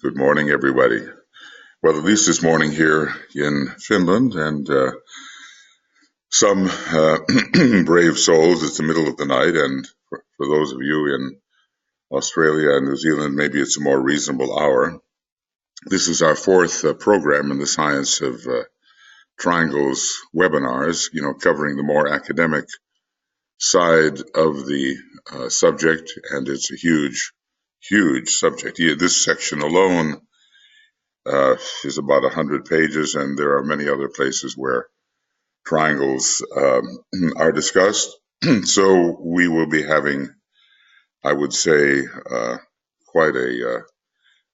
Good morning, everybody. Well, at least this morning here in Finland, and some brave souls, it's the middle of the night, and for those of you in Australia and New Zealand, maybe it's a more reasonable hour. This is our fourth program in the Science of Triangles webinars, covering the more academic side of the subject, and it's a huge, huge subject. This section alone is about 100 pages, and there are many other places where triangles are discussed. So we will be having, I would say, quite a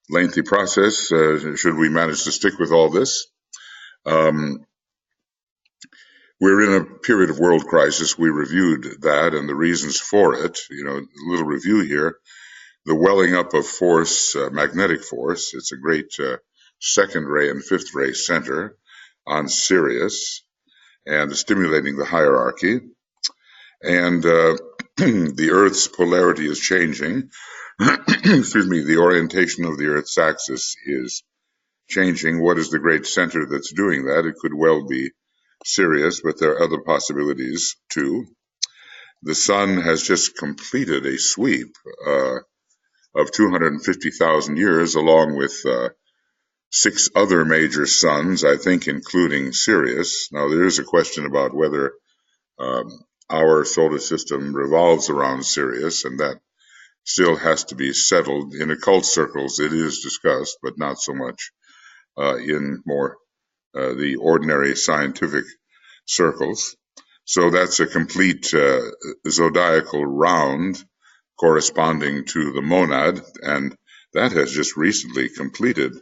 lengthy process should we manage to stick with all this. We're in a period of world crisis. We reviewed that and the reasons for it. A little review here. The welling up of force, magnetic force. It's a great second ray and fifth ray center on Sirius and stimulating the hierarchy. And the Earth's polarity is changing. Excuse me, the orientation of the Earth's axis is changing. What is the great center that's doing that? It could well be Sirius, but there are other possibilities too. The sun has just completed a sweep of 250,000 years, along with 6 other major suns, I think, including Sirius. Now, there is a question about whether our solar system revolves around Sirius, and that still has to be settled. In occult circles, it is discussed, but not so much in more the ordinary scientific circles. So that's a complete zodiacal round corresponding to the monad, and that has just recently completed.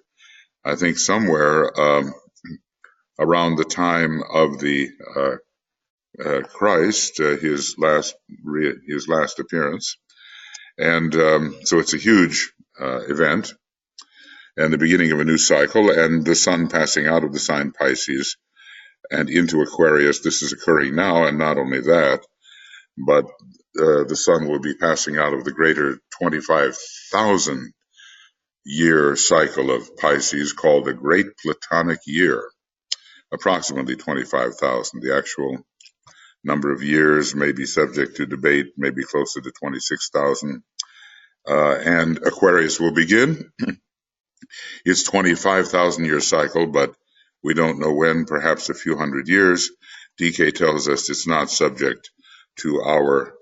I think somewhere around the time of the Christ, his last appearance, and so it's a huge event, and the beginning of a new cycle, and the sun passing out of the sign Pisces and into Aquarius. This is occurring now, and not only that, but the sun will be passing out of the greater 25,000 year cycle of Pisces called the Great Platonic Year, approximately 25,000. The actual number of years may be subject to debate, maybe closer to 26,000. And Aquarius will begin its 25,000 year cycle, but we don't know when, perhaps a few hundred years. DK tells us it's not subject to our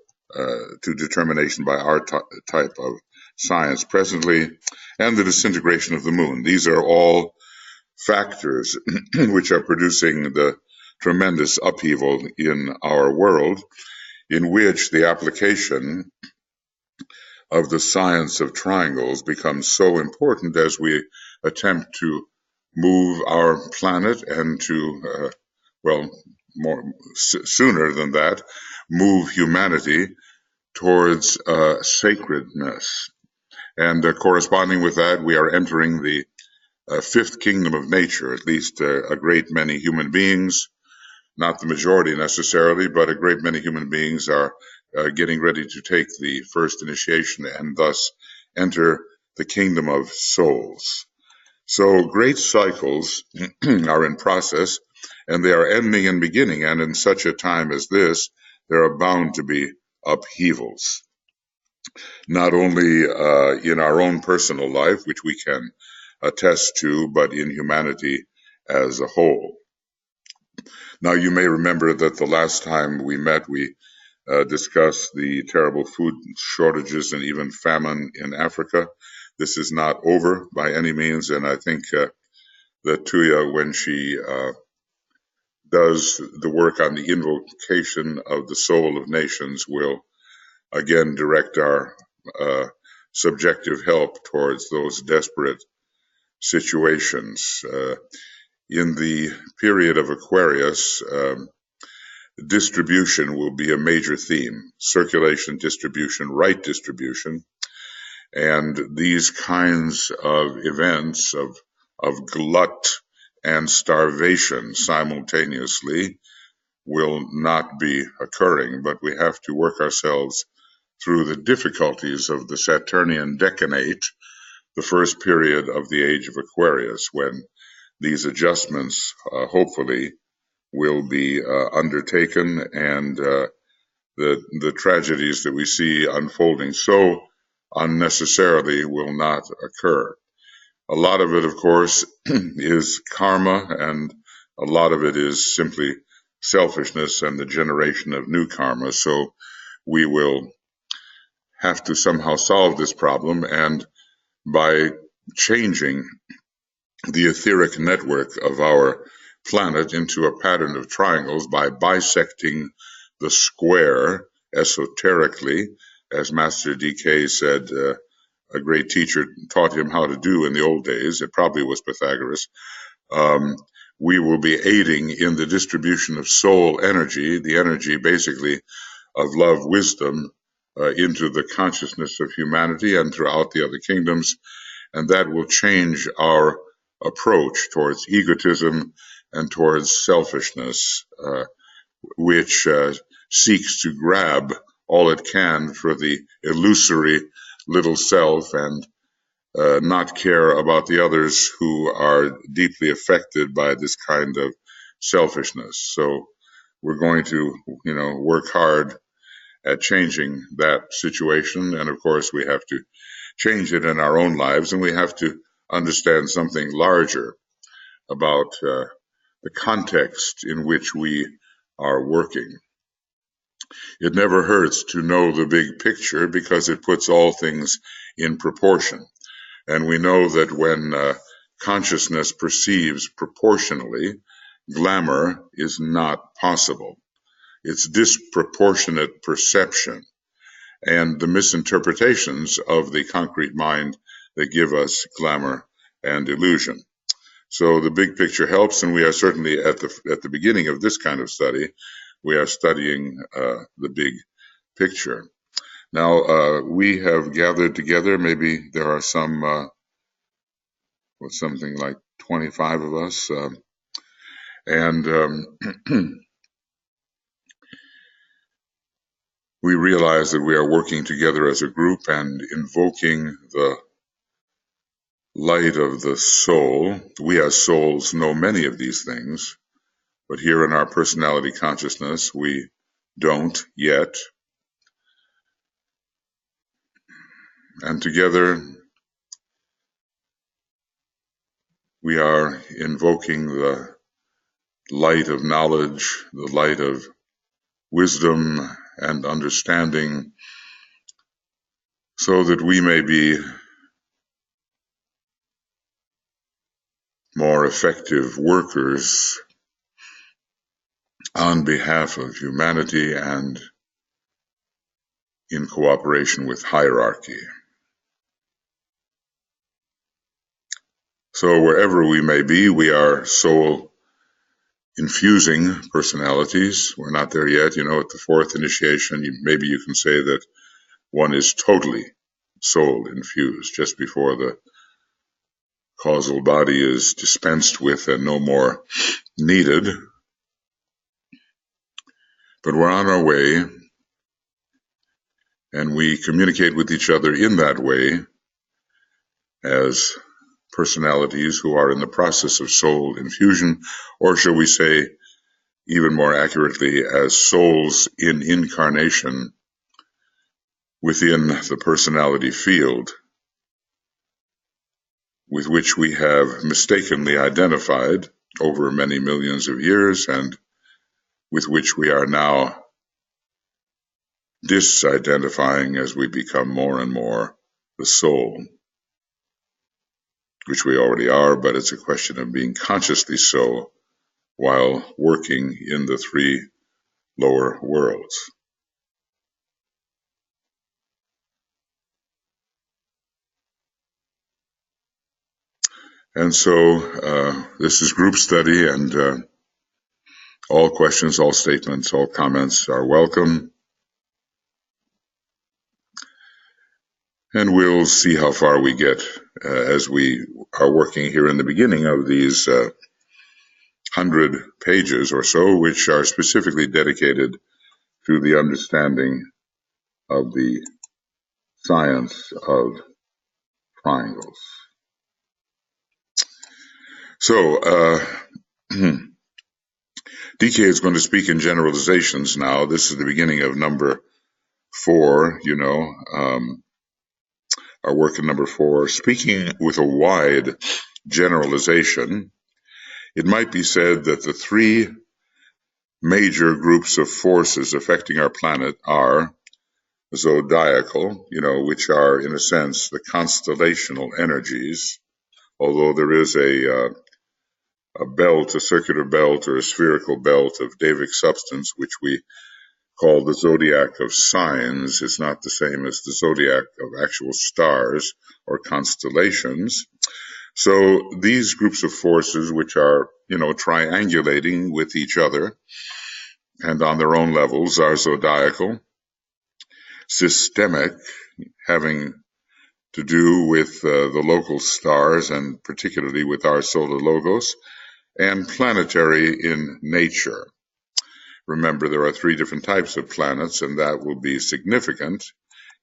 to determination by our type of science presently, and the disintegration of the moon. These are all factors which are producing the tremendous upheaval in our world, in which the application of the science of triangles becomes so important as we attempt to move our planet and to, sooner than that, move humanity towards sacredness. And corresponding with that, we are entering the fifth kingdom of nature. At least a great many human beings, not the majority necessarily, but a great many human beings are getting ready to take the first initiation and thus enter the kingdom of souls. So great cycles are in process, and they are ending and beginning, and in such a time as this, there are bound to be upheavals, not only in our own personal life, which we can attest to, but in humanity as a whole. Now, you may remember that the last time we met, we discussed the terrible food shortages and even famine in Africa. This is not over by any means, and I think that Tuija, when she does the work on the invocation of the soul of nations, will again direct our subjective help towards those desperate situations. In the period of Aquarius, distribution will be a major theme: circulation, distribution, right distribution. And these kinds of events of glut and starvation simultaneously will not be occurring, but we have to work ourselves through the difficulties of the Saturnian decanate, the first period of the age of Aquarius, when these adjustments hopefully will be undertaken, and the tragedies that we see unfolding so unnecessarily will not occur. A lot of it, of course, is karma, and a lot of it is simply selfishness and the generation of new karma. So we will have to somehow solve this problem, and by changing the etheric network of our planet into a pattern of triangles, by bisecting the square esoterically, as Master DK said, a great teacher taught him how to do in the old days. It probably was Pythagoras. We will be aiding in the distribution of soul energy, the energy basically of love, wisdom, into the consciousness of humanity and throughout the other kingdoms. And that will change our approach towards egotism and towards selfishness, which seeks to grab all it can for the illusory little self, and not care about the others who are deeply affected by this kind of selfishness. So we're going to, work hard at changing that situation. And of course, we have to change it in our own lives, and we have to understand something larger about the context in which we are working. It never hurts to know the big picture, because it puts all things in proportion. And we know that when consciousness perceives proportionally, glamour is not possible. It's disproportionate perception and the misinterpretations of the concrete mind that give us glamour and illusion. So the big picture helps, and we are certainly at the beginning of this kind of study. We are studying the big picture. Now, we have gathered together, maybe there are something like 25 of us, and we realize that we are working together as a group and invoking the light of the soul. We as souls know many of these things, but here in our personality consciousness, we don't yet. And together, we are invoking the light of knowledge, the light of wisdom and understanding, so that we may be more effective workers on behalf of humanity and in cooperation with hierarchy. So wherever we may be, we are soul infusing personalities. We're not there yet. At the fourth initiation, maybe you can say that one is totally soul infused, just before the causal body is dispensed with and no more needed. But we're on our way, and we communicate with each other in that way as personalities who are in the process of soul infusion, or shall we say, even more accurately, as souls in incarnation within the personality field with which we have mistakenly identified over many millions of years, and with which we are now disidentifying as we become more and more the soul, which we already are, but it's a question of being consciously so while working in the three lower worlds. And so this is group study, and all questions, all statements, all comments are welcome. And we'll see how far we get as we are working here in the beginning of these 100 pages or so, which are specifically dedicated to the understanding of the science of triangles. So, DK is going to speak in generalizations now. This is the beginning of number 4, our work in number 4. Speaking with a wide generalization, it might be said that the 3 major groups of forces affecting our planet are zodiacal, which are, in a sense, the constellational energies, although there is a belt, a circular belt or a spherical belt of Davic substance, which we call the zodiac of signs. Is not the same as the zodiac of actual stars or constellations. So these groups of forces, which are, triangulating with each other and on their own levels, are zodiacal, systemic, having to do with the local stars and particularly with our solar logos, and planetary in nature. Remember, there are 3 different types of planets, and that will be significant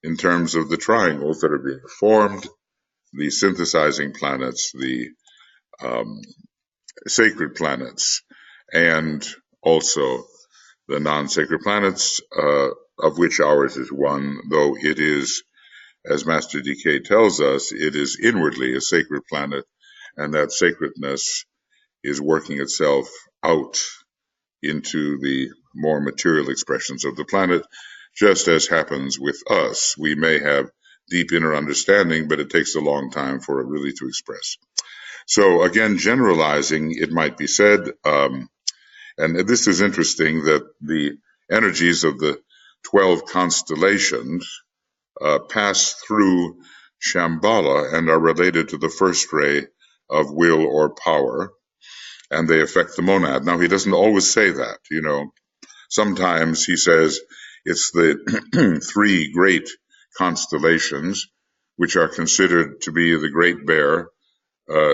in terms of the triangles that are being formed, the synthesizing planets, the sacred planets, and also the non-sacred planets, of which ours is one, though it is, as Master DK tells us, it is inwardly a sacred planet, and that sacredness is working itself out into the more material expressions of the planet, just as happens with us. We may have deep inner understanding, but it takes a long time for it really to express. So again, generalizing, it might be said, and this is interesting, that the energies of the 12 constellations pass through Shambhala and are related to the first ray of will or power, and they affect the monad. Now, he doesn't always say that, Sometimes he says it's the 3 great constellations, which are considered to be the Great Bear,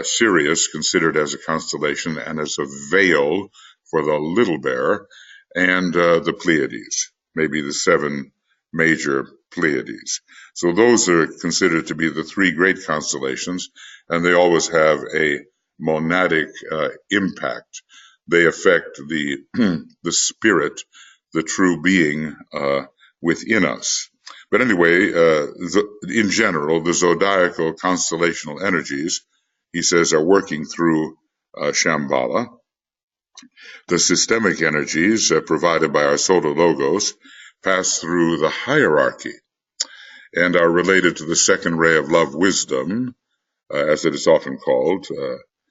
Sirius, considered as a constellation and as a veil for the Little Bear, and the Pleiades, maybe the 7 major Pleiades. So those are considered to be the 3 great constellations, and they always have a monadic impact. They affect the the spirit, the true being within us. But anyway, in general, the zodiacal constellational energies, he says, are working through Shambhala. The systemic energies provided by our solar logos pass through the hierarchy and are related to the second ray of love wisdom, as it is often called,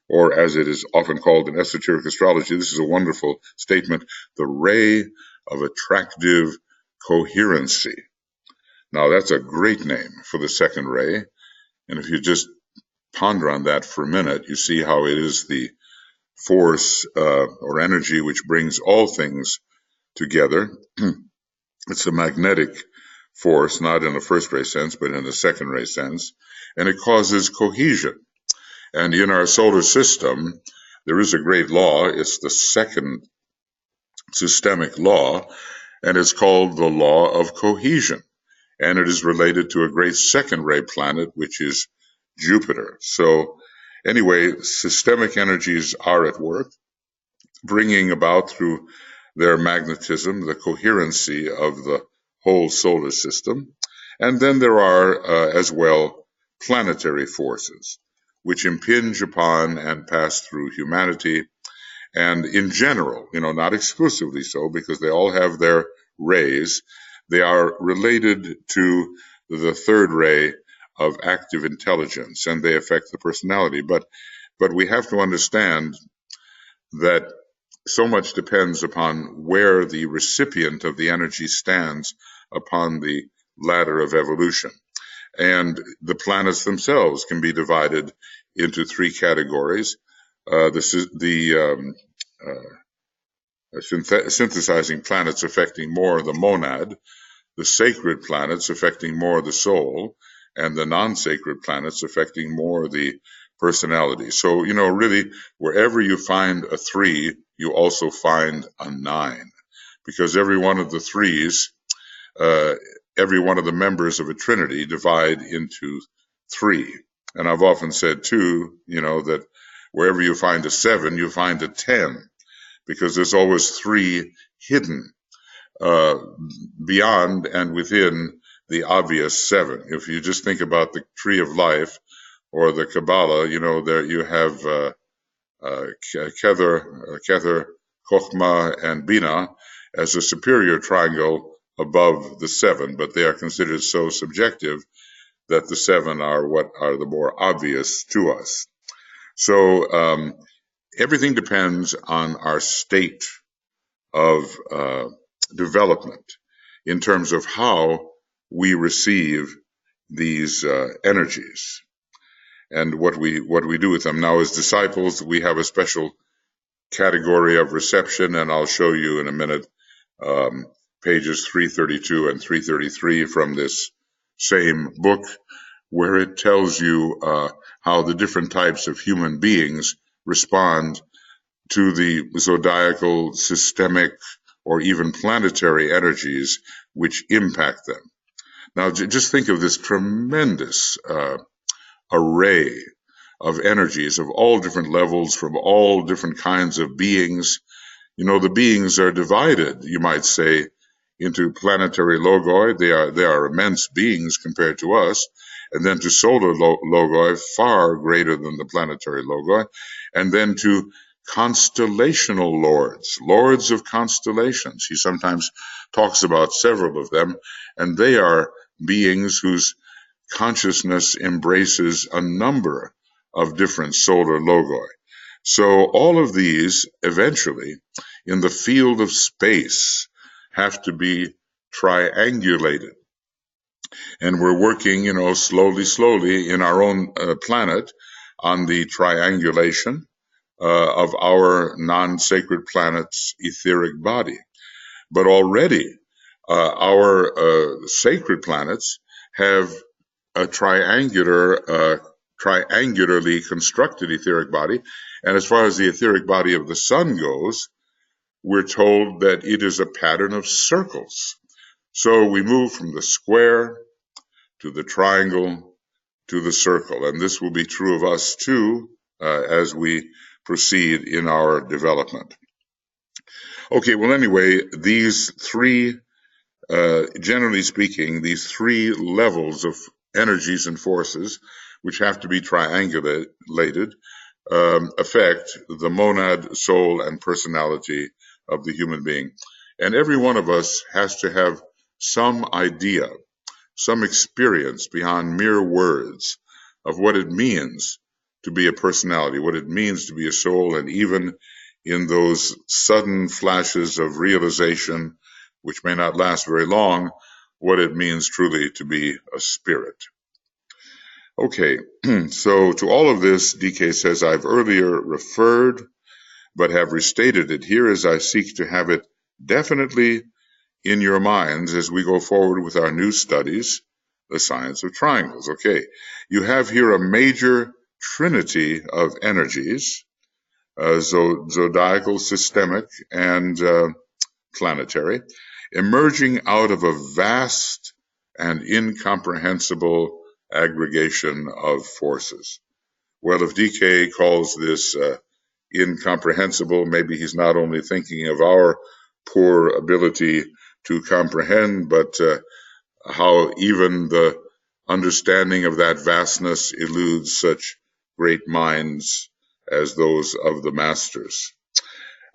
or as it is often called in esoteric astrology. This is a wonderful statement, the ray of attractive coherency. Now, that's a great name for the second ray, and if you just ponder on that for a minute, you see how it is the force or energy which brings all things together. It's a magnetic force, not in a first ray sense, but in a second ray sense, and it causes cohesion. And in our solar system, there is a great law. It's the second systemic law, and it's called the law of cohesion. And it is related to a great second ray planet, which is Jupiter. So anyway, systemic energies are at work, bringing about through their magnetism the coherency of the whole solar system. And then there are as well planetary forces, which impinge upon and pass through humanity. And in general, not exclusively so, because they all have their rays, they are related to the third ray of active intelligence, and they affect the personality. But we have to understand that so much depends upon where the recipient of the energy stands upon the ladder of evolution. And the planets themselves can be divided into 3 categories. Synthesizing planets affecting more the monad, the sacred planets affecting more the soul, and the non-sacred planets affecting more the personality. So, really, wherever you find a 3, you also find a 9, because every one of the 3s, every one of the members of a trinity divide into 3. And I've often said too, that wherever you find a 7, you find a 10, because there's always 3 hidden uh, beyond and within the obvious 7. If you just think about the tree of life or the Kabbalah, there you have Kether, Chokhmah, and Bina as a superior triangle above the 7, but they are considered so subjective that the 7 are what are the more obvious to us. So everything depends on our state of development in terms of how we receive these energies and what we do with them. Now, as disciples, we have a special category of reception, and I'll show you in a minute pages 332 and 333 from this same book, where it tells you how the different types of human beings respond to the zodiacal, systemic, or even planetary energies which impact them. Now, just think of this tremendous array of energies of all different levels from all different kinds of beings. The beings are divided, you might say, into planetary logoi. They are immense beings compared to us, and then to solar logoi, far greater than the planetary logoi, and then to constellational lords of constellations. He sometimes talks about several of them, and they are beings whose consciousness embraces a number of different solar logoi. So all of these eventually in the field of space have to be triangulated. And we're working, slowly in our own planet on the triangulation of our non-sacred planet's etheric body. But already our sacred planets have a triangularly constructed etheric body. And as far as the etheric body of the sun goes, we're told that it is a pattern of circles. So we move from the square to the triangle to the circle. And this will be true of us too as we proceed in our development. Okay, well, anyway, these 3, generally speaking, these 3 levels of energies and forces, which have to be triangulated, affect the monad, soul, and personality of the human being. And every one of us has to have some idea, some experience beyond mere words of what it means to be a personality, what it means to be a soul, and even in those sudden flashes of realization, which may not last very long, what it means truly to be a spirit. Okay, so to all of this, DK says, I've earlier referred, but have restated it here as I seek to have it definitely in your minds as we go forward with our new studies, the science of triangles. Okay, you have here a major trinity of energies, zodiacal, systemic, and planetary, emerging out of a vast and incomprehensible aggregation of forces. Well, if DK calls this incomprehensible, maybe he's not only thinking of our poor ability to comprehend, but how even the understanding of that vastness eludes such great minds as those of the masters.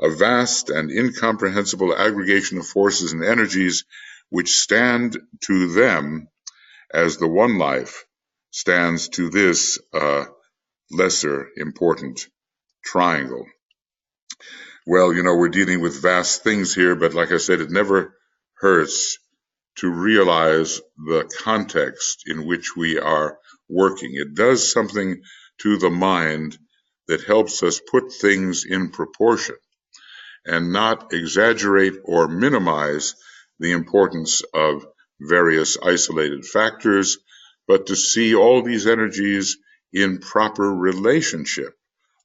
A vast and incomprehensible aggregation of forces and energies which stand to them as the one life stands to this lesser important triangle. Well, we're dealing with vast things here, but like I said, it never hurts to realize the context in which we are working. It does something to the mind that helps us put things in proportion and not exaggerate or minimize the importance of various isolated factors, but to see all these energies in proper relationship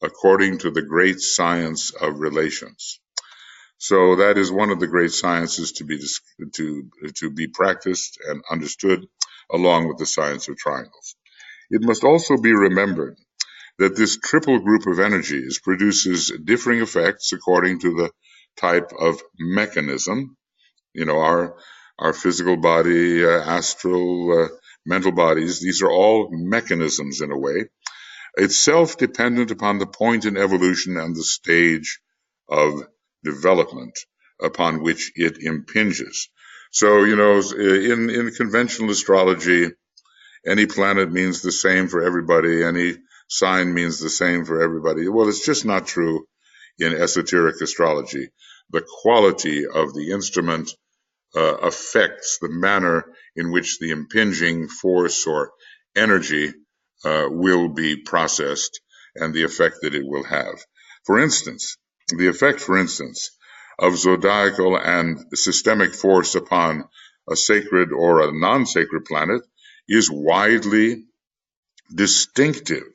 according to the great science of relations. So that is one of the great sciences to be practiced and understood, along with the science of triangles. It must also be remembered that this triple group of energies produces differing effects according to the type of mechanism. Our physical body, astral, mental bodies, these are all mechanisms in a way. It's self-dependent upon the point in evolution and the stage of development upon which it impinges. So, in conventional astrology, any planet means the same for everybody. Any sign means the same for everybody. Well, it's just not true in esoteric astrology. The quality of the instrument affects the manner in which the impinging force or energy will be processed and the effect that it will have. For instance, the effect, of zodiacal and systemic force upon a sacred or a non-sacred planet is widely distinctive,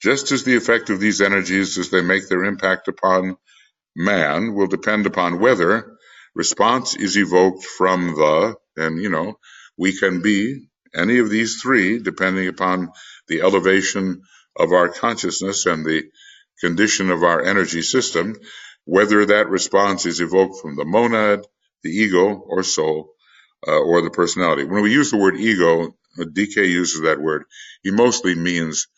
just as the effect of these energies as they make their impact upon man will depend upon whether response is evoked from we can be any of these three depending upon the elevation of our consciousness and the condition of our energy system, whether that response is evoked from the monad, the ego or soul, or the personality. When we use the word ego, DK uses that word, he mostly means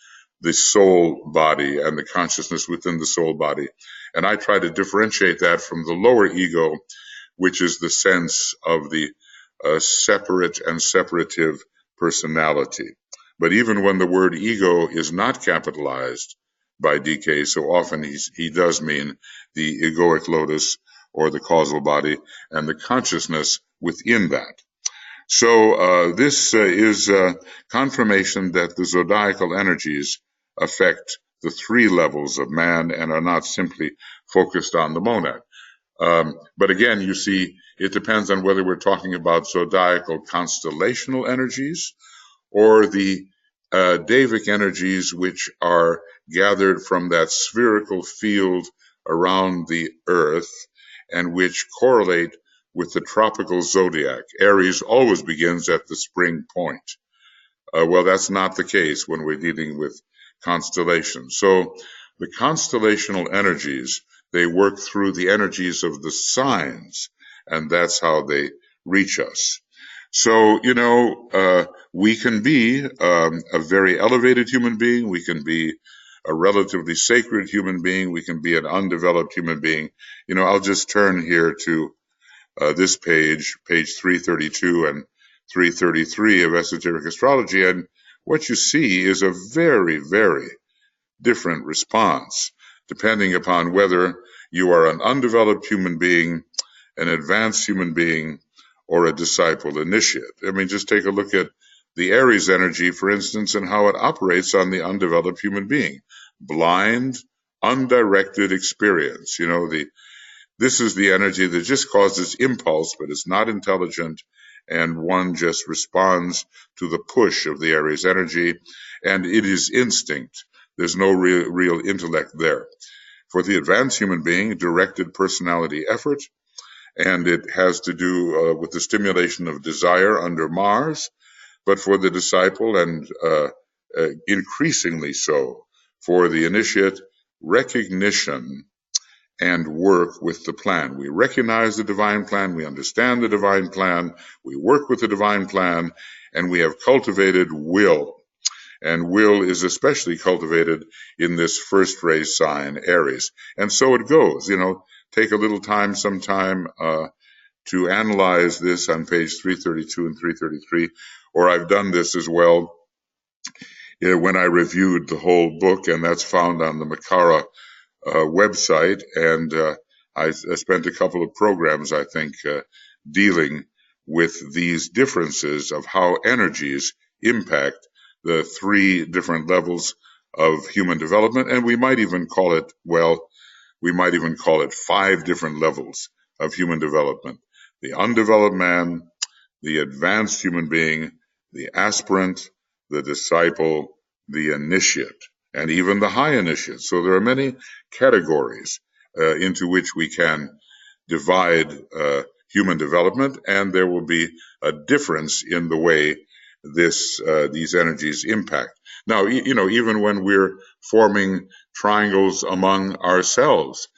the soul body and the consciousness within the soul body. And I try to differentiate that from the lower ego, which is the sense of the separate and separative personality. But even when the word ego is not capitalized by DK, so often he does mean the egoic lotus or the causal body and the consciousness within that. So this is confirmation that the zodiacal energies affect the three levels of man and are not simply focused on the monad. But again, you see, it depends on whether we're talking about zodiacal constellational energies or the Davic energies, which are gathered from that spherical field around the Earth and which correlate with the tropical zodiac. Aries always begins at the spring point. Well, that's not the case when we're dealing with constellations. So the constellational energies, they work through the energies of the signs, and that's how they reach us. So, we can be a very elevated human being. We can be a relatively sacred human being. We can be an undeveloped human being. I'll just turn here to this page 332 and 333 of Esoteric Astrology, and what you see is a very, very different response, depending upon whether you are an undeveloped human being, an advanced human being, or a disciple initiate. I mean, just take a look at the Aries energy, for instance, and how it operates on the undeveloped human being. Blind, undirected experience. This is the energy that just causes impulse, but it's not intelligent, and one just responds to the push of the Aries energy, and it is instinct. There's no real intellect there. For the advanced human being, directed personality effort, and it has to do with the stimulation of desire under Mars, but for the disciple, and increasingly so for the initiate, recognition and work with the plan. We recognize the divine plan, we understand the divine plan, we work with the divine plan, and we have cultivated will. And will is especially cultivated in this first raised sign, Aries. And so it goes, take a little time sometime to analyze this on page 332 and 333, or I've done this as well when I reviewed the whole book, and that's found on the Makara website, and I spent a couple of programs, I think, dealing with these differences of how energies impact the three different levels of human development, and we might even call it 5 different levels of human development. The undeveloped man, the advanced human being, the aspirant, the disciple, the initiate, and even the high initiate. So there are many categories into which we can divide human development, and there will be a difference in the way these energies impact. Now, even when we're forming triangles among ourselves,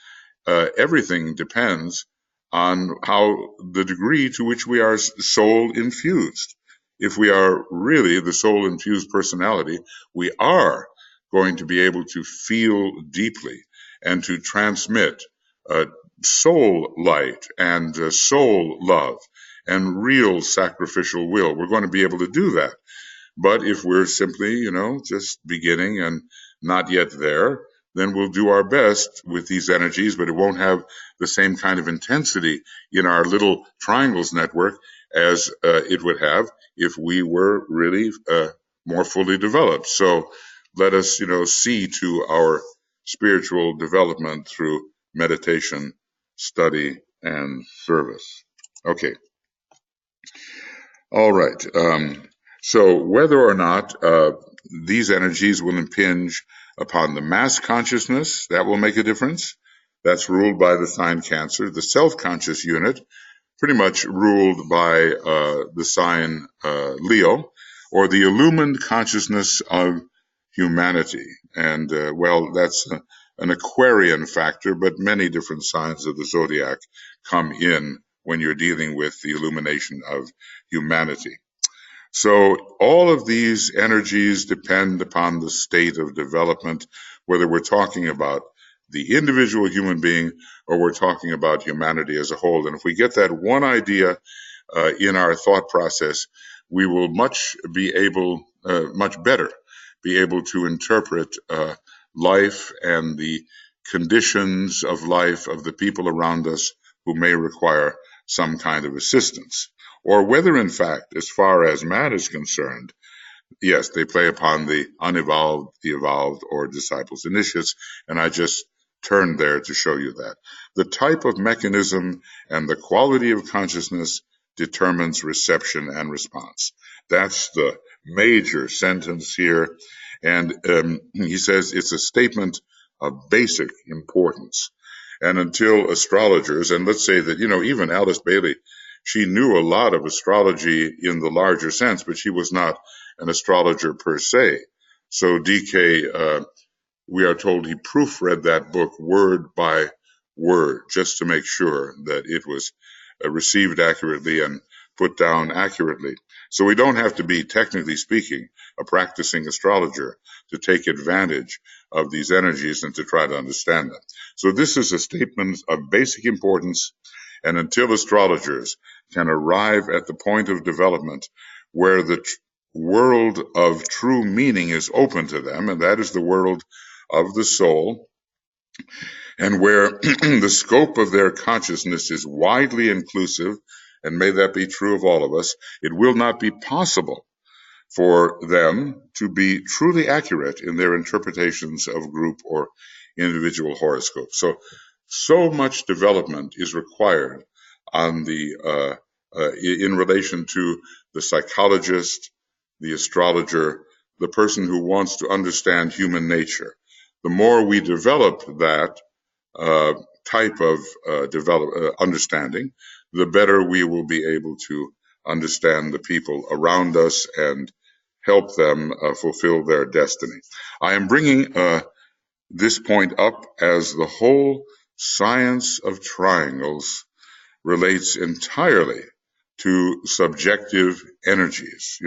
everything depends on how the degree to which we are soul infused. If we are really the soul infused personality, we are going to be able to feel deeply and to transmit uh, soul light and soul love and real sacrificial will. We're going to be able to do that. But if we're simply, just beginning and not yet there, then we'll do our best with these energies, but it won't have the same kind of intensity in our little triangles network as it would have if we were really more fully developed. So let us, see to our spiritual development through meditation, study, and service. Okay. All right. So whether or not these energies will impinge upon the mass consciousness, that will make a difference. That's ruled by the sign Cancer. The self-conscious unit, pretty much ruled by the sign Leo, or the illumined consciousness of humanity. And, that's an Aquarian factor, but many different signs of the zodiac come in when you're dealing with the illumination of humanity. So all of these energies depend upon the state of development, whether we're talking about the individual human being or we're talking about humanity as a whole. And if we get that one idea in our thought process, we will much better be able to interpret life and the conditions of life of the people around us who may require some kind of assistance. Or whether, in fact, as far as man is concerned, yes, they play upon the unevolved, the evolved, or disciples' initiates, and I just turned there to show you that. The type of mechanism and the quality of consciousness determines reception and response. That's the major sentence here, and he says it's a statement of basic importance. And until astrologers, and let's say that, even Alice Bailey, she knew a lot of astrology in the larger sense, but she was not an astrologer per se. So DK, we are told he proofread that book word by word just to make sure that it was received accurately and put down accurately. So we don't have to be, technically speaking, a practicing astrologer to take advantage of these energies and to try to understand them. So this is a statement of basic importance, and until astrologers can arrive at the point of development where the world of true meaning is open to them, and that is the world of the soul, and where the scope of their consciousness is widely inclusive, and may that be true of all of us, it will not be possible for them to be truly accurate in their interpretations of group or individual horoscopes. So much development is required on the in relation to the psychologist, the astrologer, the person who wants to understand human nature. The more we develop that type of understanding, the better we will be able to understand the people around us and help them fulfill their destiny. I am bringing this point up as the whole science of triangles relates entirely to subjective energies,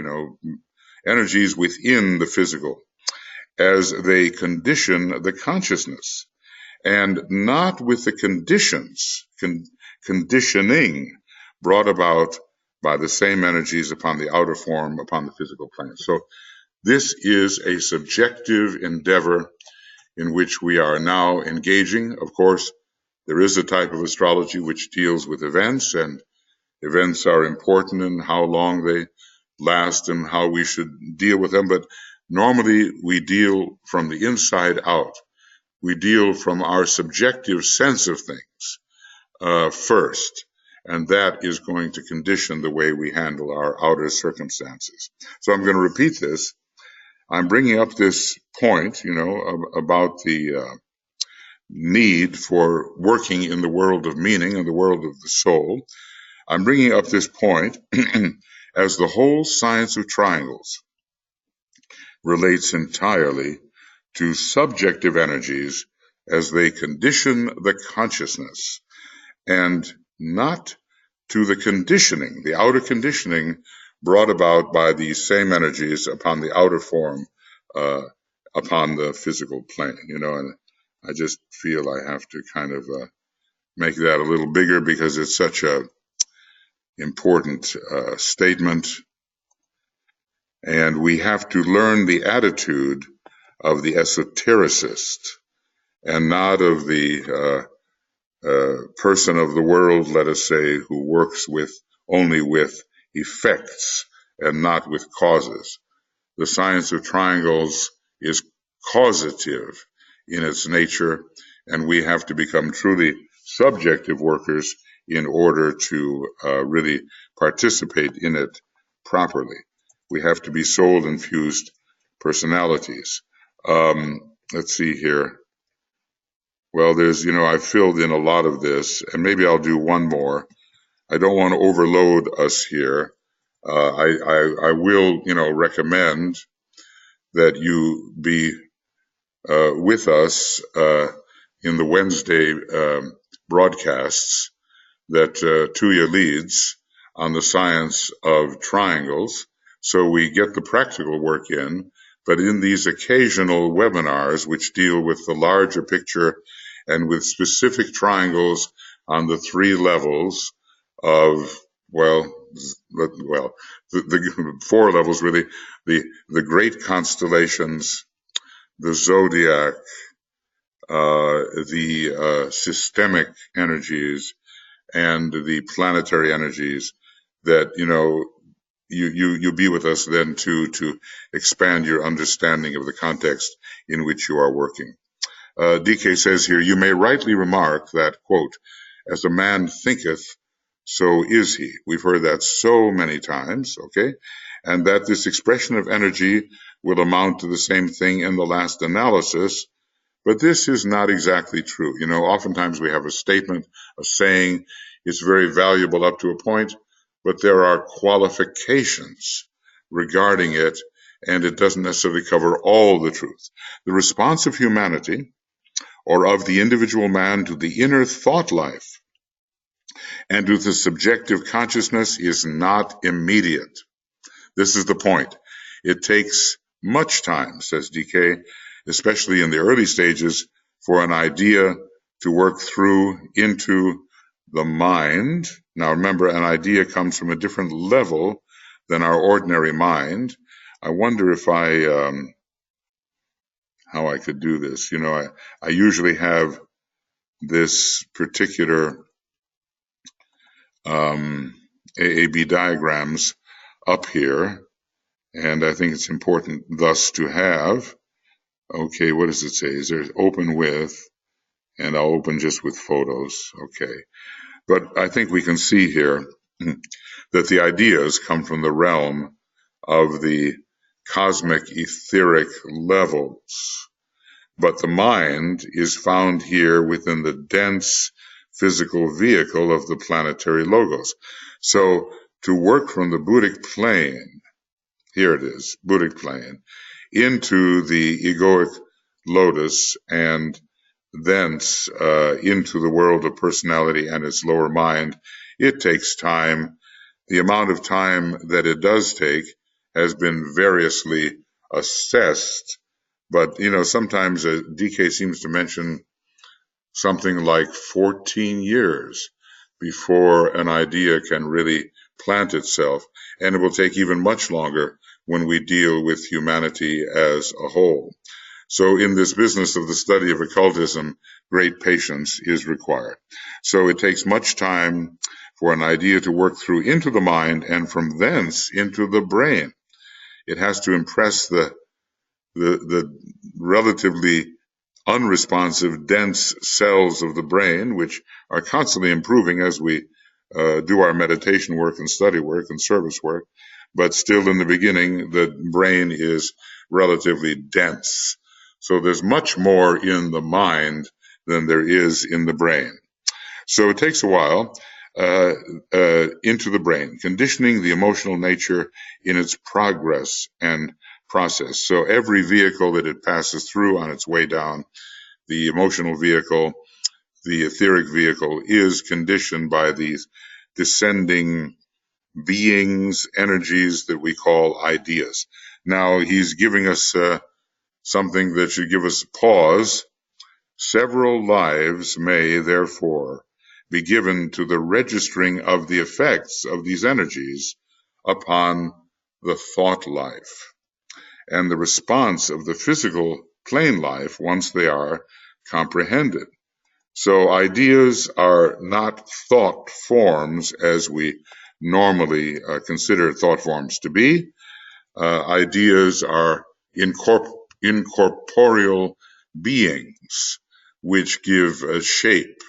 energies within the physical, as they condition the consciousness, and not with the conditioning brought about by the same energies upon the outer form, upon the physical plane. So this is a subjective endeavor in which we are now engaging. Of course, there is a type of astrology which deals with events, and events are important in how long they last and how we should deal with them. But normally we deal from the inside out. We deal from our subjective sense of things first, and that is going to condition the way we handle our outer circumstances. So I'm going to repeat this. I'm bringing up this point, about the need for working in the world of meaning and the world of the soul. I'm bringing up this point as the whole science of triangles relates entirely to subjective energies as they condition the consciousness, and not to the conditioning, the outer conditioning brought about by these same energies upon the outer form, uh, upon the physical plane, and I just feel I have to kind of make that a little bigger because it's such a important statement, and we have to learn the attitude of the esotericist and not of the person of the world, let us say, who works only with effects and not with causes. The science of triangles is causative in its nature, and we have to become truly subjective workers in order to really participate in it properly. We have to be soul-infused personalities. Let's see here. Well, I've filled in a lot of this, and maybe I'll do one more. I don't want to overload us here. I will, recommend that you be with us in the Wednesday broadcasts that Tuija leads on the science of triangles. So we get the practical work in, but in these occasional webinars, which deal with the larger picture and with specific triangles on the three levels of, the four levels really, the great constellations, the zodiac, the systemic energies, and the planetary energies, that you be with us then to expand your understanding of the context in which you are working. DK says here, you may rightly remark that, quote, as a man thinketh, so is he. We've heard that so many times, okay? And that this expression of energy will amount to the same thing in the last analysis. But this is not exactly true. Oftentimes we have a statement, a saying, it's very valuable up to a point, but there are qualifications regarding it, and it doesn't necessarily cover all the truth. The response of humanity, or of the individual man, to the inner thought life and to the subjective consciousness is not immediate. This is the point. It takes much time, says DK, especially in the early stages, for an idea to work through into the mind. Now remember, an idea comes from a different level than our ordinary mind. I wonder if how I could do this. I usually have this particular AAB diagrams up here, and I think it's important thus to have. Okay, what does it say? Is there open with, and I'll open just with photos. Okay, but I think we can see here that the ideas come from the realm of the cosmic etheric levels, but the mind is found here within the dense physical vehicle of the planetary logos. So to work from the Buddhic plane, here it is, Buddhic plane, into the egoic lotus, and thence into the world of personality and its lower mind, it takes time. The amount of time that it does take has been variously assessed, but sometimes DK seems to mention something like 14 years before an idea can really plant itself, and it will take even much longer when we deal with humanity as a whole. So in this business of the study of occultism, great patience is required. So it takes much time for an idea to work through into the mind and from thence into the brain. It has to impress the relatively unresponsive, dense cells of the brain, which are constantly improving as we do our meditation work and study work and service work. But still in the beginning, the brain is relatively dense. So there's much more in the mind than there is in the brain. So it takes a while. into the brain, conditioning the emotional nature in its progress and process. So every vehicle that it passes through on its way down, the emotional vehicle, the etheric vehicle, is conditioned by these descending beings, energies that we call ideas. Now, he's giving us something that should give us pause. Several lives may, therefore, be given to the registering of the effects of these energies upon the thought life and the response of the physical plane life once they are comprehended. So ideas are not thought forms as we normally consider thought forms to be. Ideas are incorporeal beings which give a shape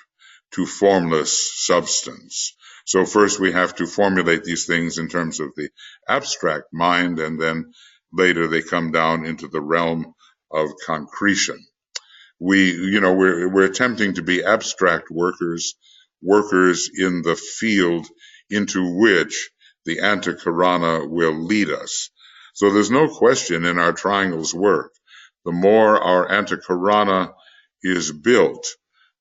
to formless substance. So first we have to formulate these things in terms of the abstract mind, and then later they come down into the realm of concretion. We're attempting to be abstract workers in the field into which the Antakarana will lead us. So there's no question in our triangles work. The more our Antakarana is built,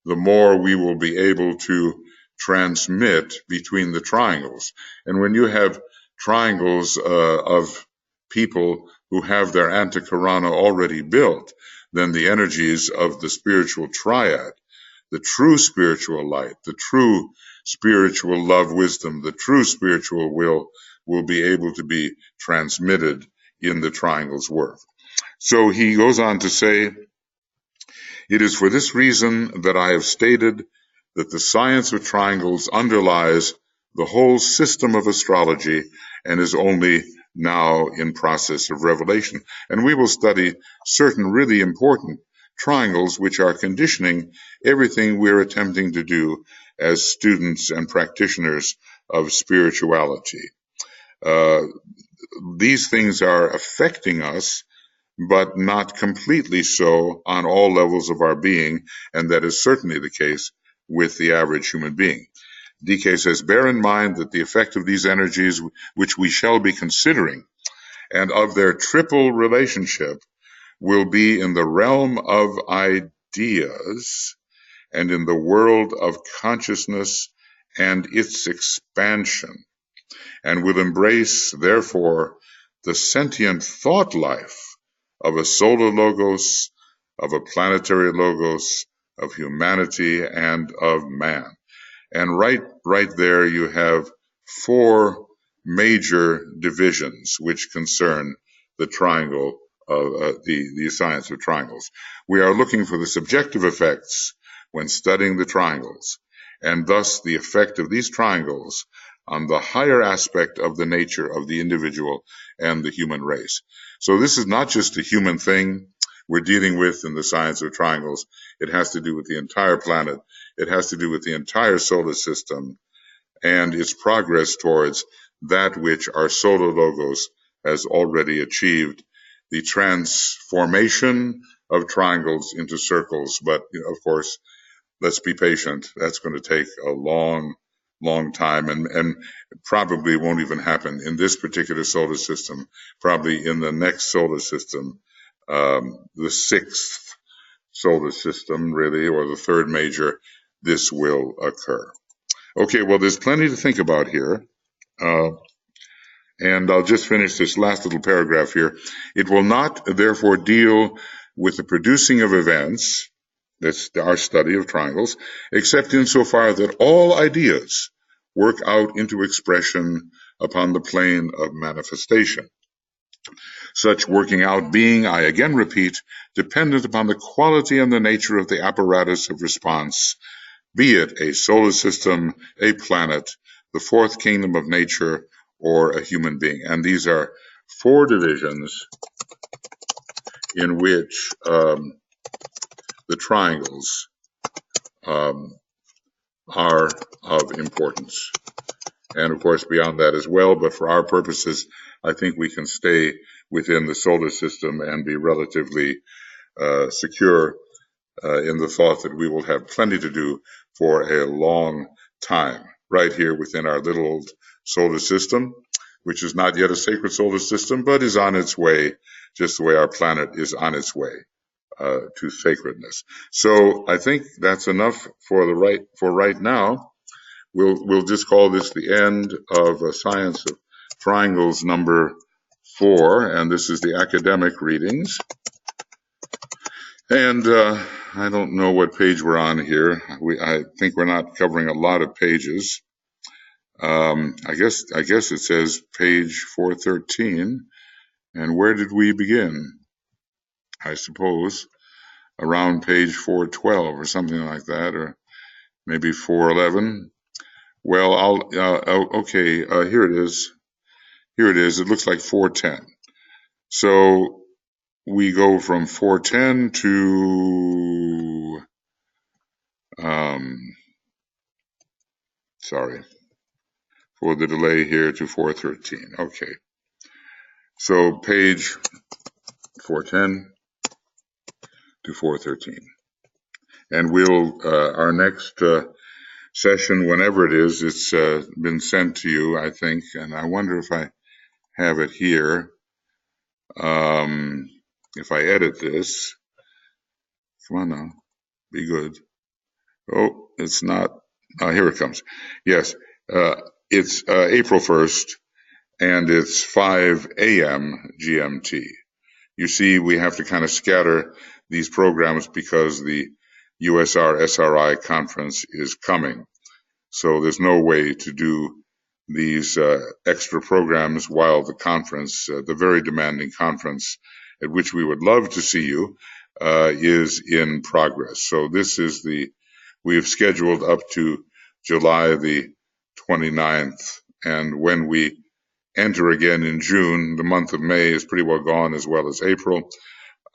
the more we will be able to transmit between the triangles. And when you have triangles of people who have their Antakarana already built, then the energies of the spiritual triad, the true spiritual light, the true spiritual love, wisdom, the true spiritual will be able to be transmitted in the triangle's work. So he goes on to say, it is for this reason that I have stated that the science of triangles underlies the whole system of astrology and is only now in process of revelation. And we will study certain really important triangles which are conditioning everything we're attempting to do as students and practitioners of spirituality. These things are affecting us, but not completely so on all levels of our being, and that is certainly the case with the average human being. DK says, bear in mind that the effect of these energies, which we shall be considering, and of their triple relationship, will be in the realm of ideas and in the world of consciousness and its expansion, and will embrace, therefore, the sentient thought life of a solar logos, of a planetary logos, of humanity, and of man. And right there you have four major divisions which concern the triangle of the science of triangles. We are looking for the subjective effects when studying the triangles, and thus the effect of these triangles on the higher aspect of the nature of the individual and the human race. So this is not just a human thing we're dealing with in the science of triangles. It has to do with the entire planet. It has to do with the entire solar system and its progress towards that which our solar logos has already achieved, the transformation of triangles into circles. But, of course, let's be patient. That's going to take a long time, and probably won't even happen in this particular solar system. Probably in the next solar system, the sixth solar system, really, or the third major, this will occur. Okay, well, there's plenty to think about here. And I'll just finish this last little paragraph here. It will not, therefore, deal with the producing of events, that's our study of triangles, except insofar that all ideas work out into expression upon the plane of manifestation. Such working out being, I again repeat, dependent upon the quality and the nature of the apparatus of response, be it a solar system, a planet, the fourth kingdom of nature, or a human being. And these are four divisions in which the triangles are of importance. And of course beyond that as well, but for our purposes, I think we can stay within the solar system and be relatively secure in the thought that we will have plenty to do for a long time. right here within our little old solar system, which is not yet a sacred solar system, but is on its way, just the way our planet is on its way to sacredness. So I think that's enough for right now. We'll just call this the end of Science of Triangles number 4, and this is the academic readings. And I don't know what page we're on here. I think we're not covering a lot of pages. I guess it says page 413. And where did we begin? I suppose around page 412 or something like that, or maybe 411. Well, okay, here it is. Here it is. It looks like 410. So we go from 410 to, sorry for the delay here, to 413. Okay. So page 410 to 413. And we'll, our next session, whenever it is, it's been sent to you, I think, and I wonder if I have it here. If I edit this, come on now, be good. Oh, it's not. Here it comes. Yes, it's April 1st, and it's 5 a.m. GMT. You see, we have to kind of scatter these programs because the USR SRI conference is coming. So there's no way to do these extra programs while the conference, the very demanding conference at which we would love to see you, is in progress. So this is we have scheduled up to July the 29th. And when we enter again in June, the month of May is pretty well gone, as well as April.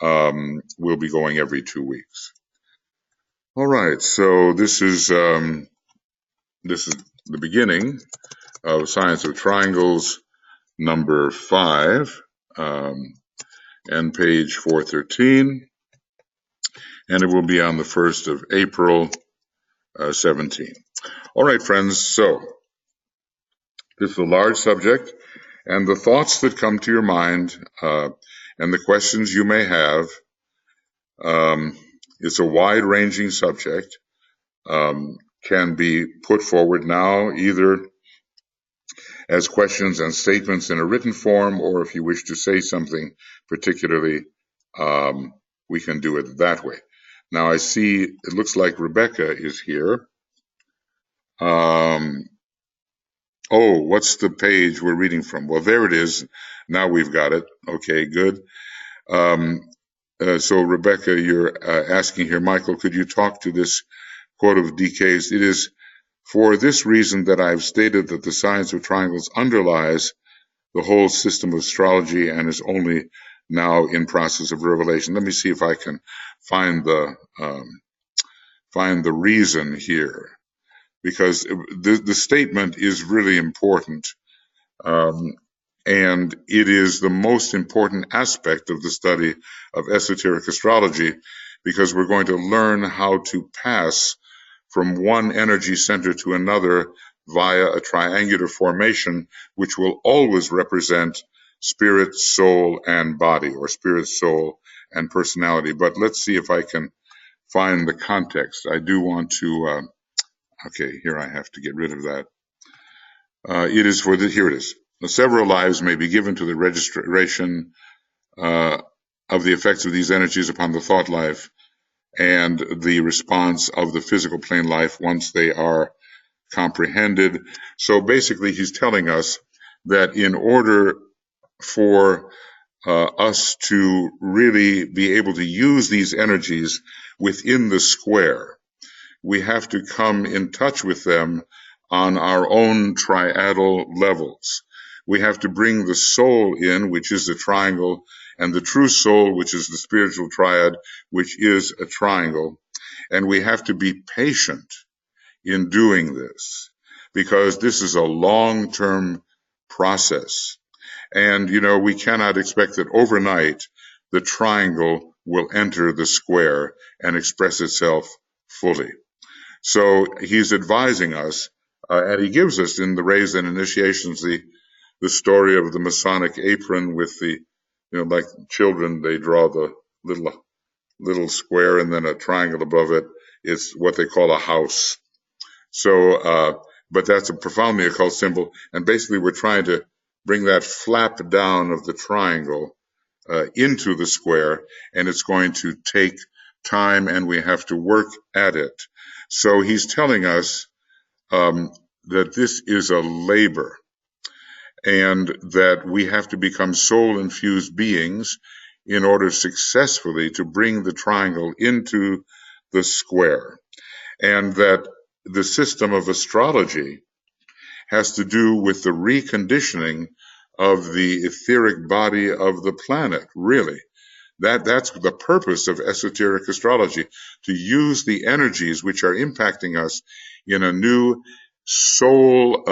We'll be going every 2 weeks. All right, so this is the beginning of Science of Triangles number 5, and page 413, and it will be on the 1st of April 17. All right, friends, so this is a large subject, and the thoughts that come to your mind and the questions you may have, it's a wide-ranging subject, can be put forward now either as questions and statements in a written form, or if you wish to say something particularly, we can do it that way. Now I see it looks like Rebecca is here. Oh, what's the page we're reading from? Well, there it is. Now we've got it. Okay, good. So Rebecca, you're asking here, Michael, could you talk to this quote of DK's? It is for this reason that I've stated that the science of triangles underlies the whole system of astrology and is only now in process of revelation. Let me see if I can find the reason here, because the statement is really important, and it is the most important aspect of the study of esoteric astrology, because we're going to learn how to pass from one energy center to another via a triangular formation, which will always represent spirit, soul, and body, or spirit, soul, and personality. But let's see if I can find the context. I do want to, okay, here I have to get rid of that. It is for the, here it is. Several lives may be given to the registration of the effects of these energies upon the thought life and the response of the physical plane life once they are comprehended. So basically, he's telling us that in order for us to really be able to use these energies within the square, we have to come in touch with them on our own triadal levels. We have to bring the soul in, which is the triangle, and the true soul, which is the spiritual triad, which is a triangle. And we have to be patient in doing this, because this is a long-term process. And, you know, we cannot expect that overnight the triangle will enter the square and express itself fully. So he's advising us And he gives us in the Rays and Initiations the story of the Masonic apron with the, like children, they draw the little square and then a triangle above it. It's what they call a house. So, but that's a profoundly occult symbol. And basically we're trying to bring that flap down of the triangle into the square, and it's going to take time and we have to work at it. So he's telling us that this is a labor and that we have to become soul-infused beings in order successfully to bring the triangle into the square. And that the system of astrology has to do with the reconditioning of the etheric body of the planet, really. That's the purpose of esoteric astrology, to use the energies which are impacting us in a new soul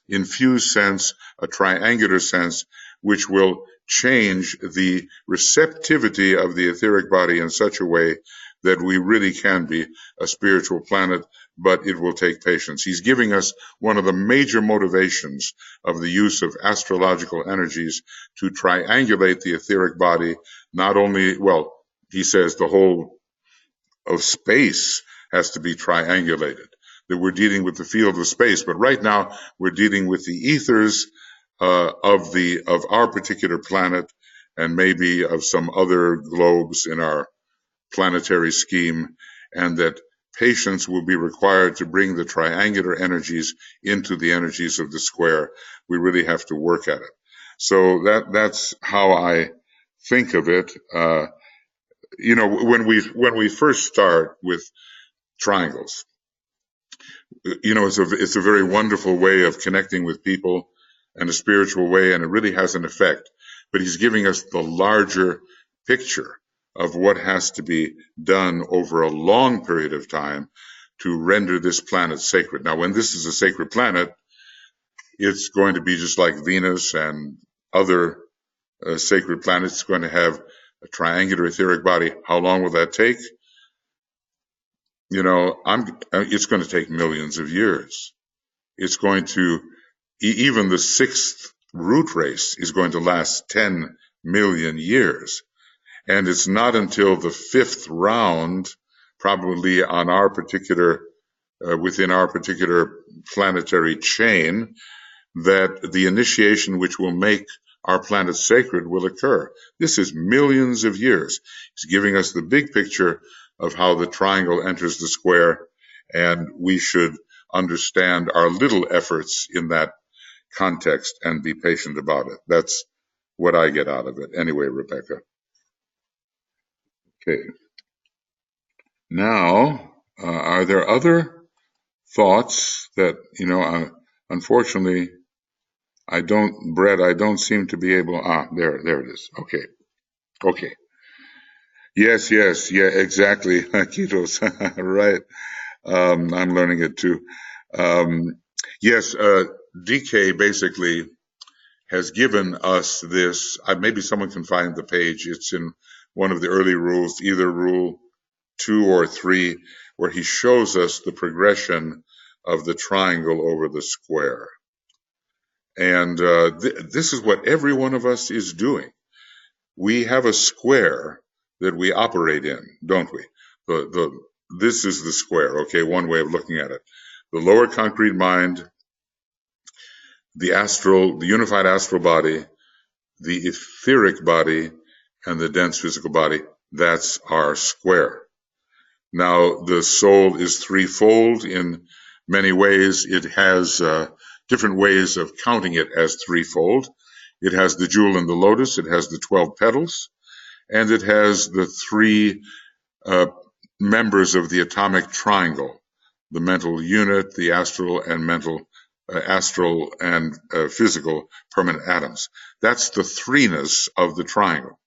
infused sense, a triangular sense, which will change the receptivity of the etheric body in such a way that we really can be a spiritual planet, but it will take patience. He's giving us one of the major motivations of the use of astrological energies to triangulate the etheric body. Not only, well, he says the whole of space has to be triangulated, that we're dealing with the field of space, but right now we're dealing with the ethers of our particular planet and maybe of some other globes in our planetary scheme, and that patience will be required to bring the triangular energies into the energies of the square. We really have to work at it. So that's how I think of it. When we first start with triangles, it's a very wonderful way of connecting with people and a spiritual way, and it really has an effect. But he's giving us the larger picture of what has to be done over a long period of time to render this planet sacred. Now, when this is a sacred planet, it's going to be just like Venus and other sacred planets. It's going to have a triangular etheric body. How long will that take? It's going to take millions of years. It's going to, even the sixth root race is going to last 10 million years. And it's not until the fifth round, probably on our particular, within our particular planetary chain, that the initiation which will make our planet sacred will occur. This is millions of years. He's giving us the big picture of how the triangle enters the square, and we should understand our little efforts in that context and be patient about it. That's what I get out of it. Anyway, Rebecca. Okay. Now, are there other thoughts that, unfortunately, Brett, I don't seem to be able, there it is. Okay. Yes, yeah, exactly. Kitos, right. I'm learning it too. Yes, DK basically has given us this, maybe someone can find the page, it's in one of the early rules, either rule 2 or 3, where he shows us the progression of the triangle over the square. And this is what every one of us is doing. We have a square that we operate in, don't we? This is the square, okay, one way of looking at it. The lower concrete mind, the unified astral body, the etheric body, and the dense physical body, that's our square. Now, the soul is threefold in many ways. It has different ways of counting it as threefold. It has the jewel and the lotus, it has the 12 petals, and it has the 3 members of the atomic triangle, the mental unit, the astral and physical permanent atoms. That's the threeness of the triangle.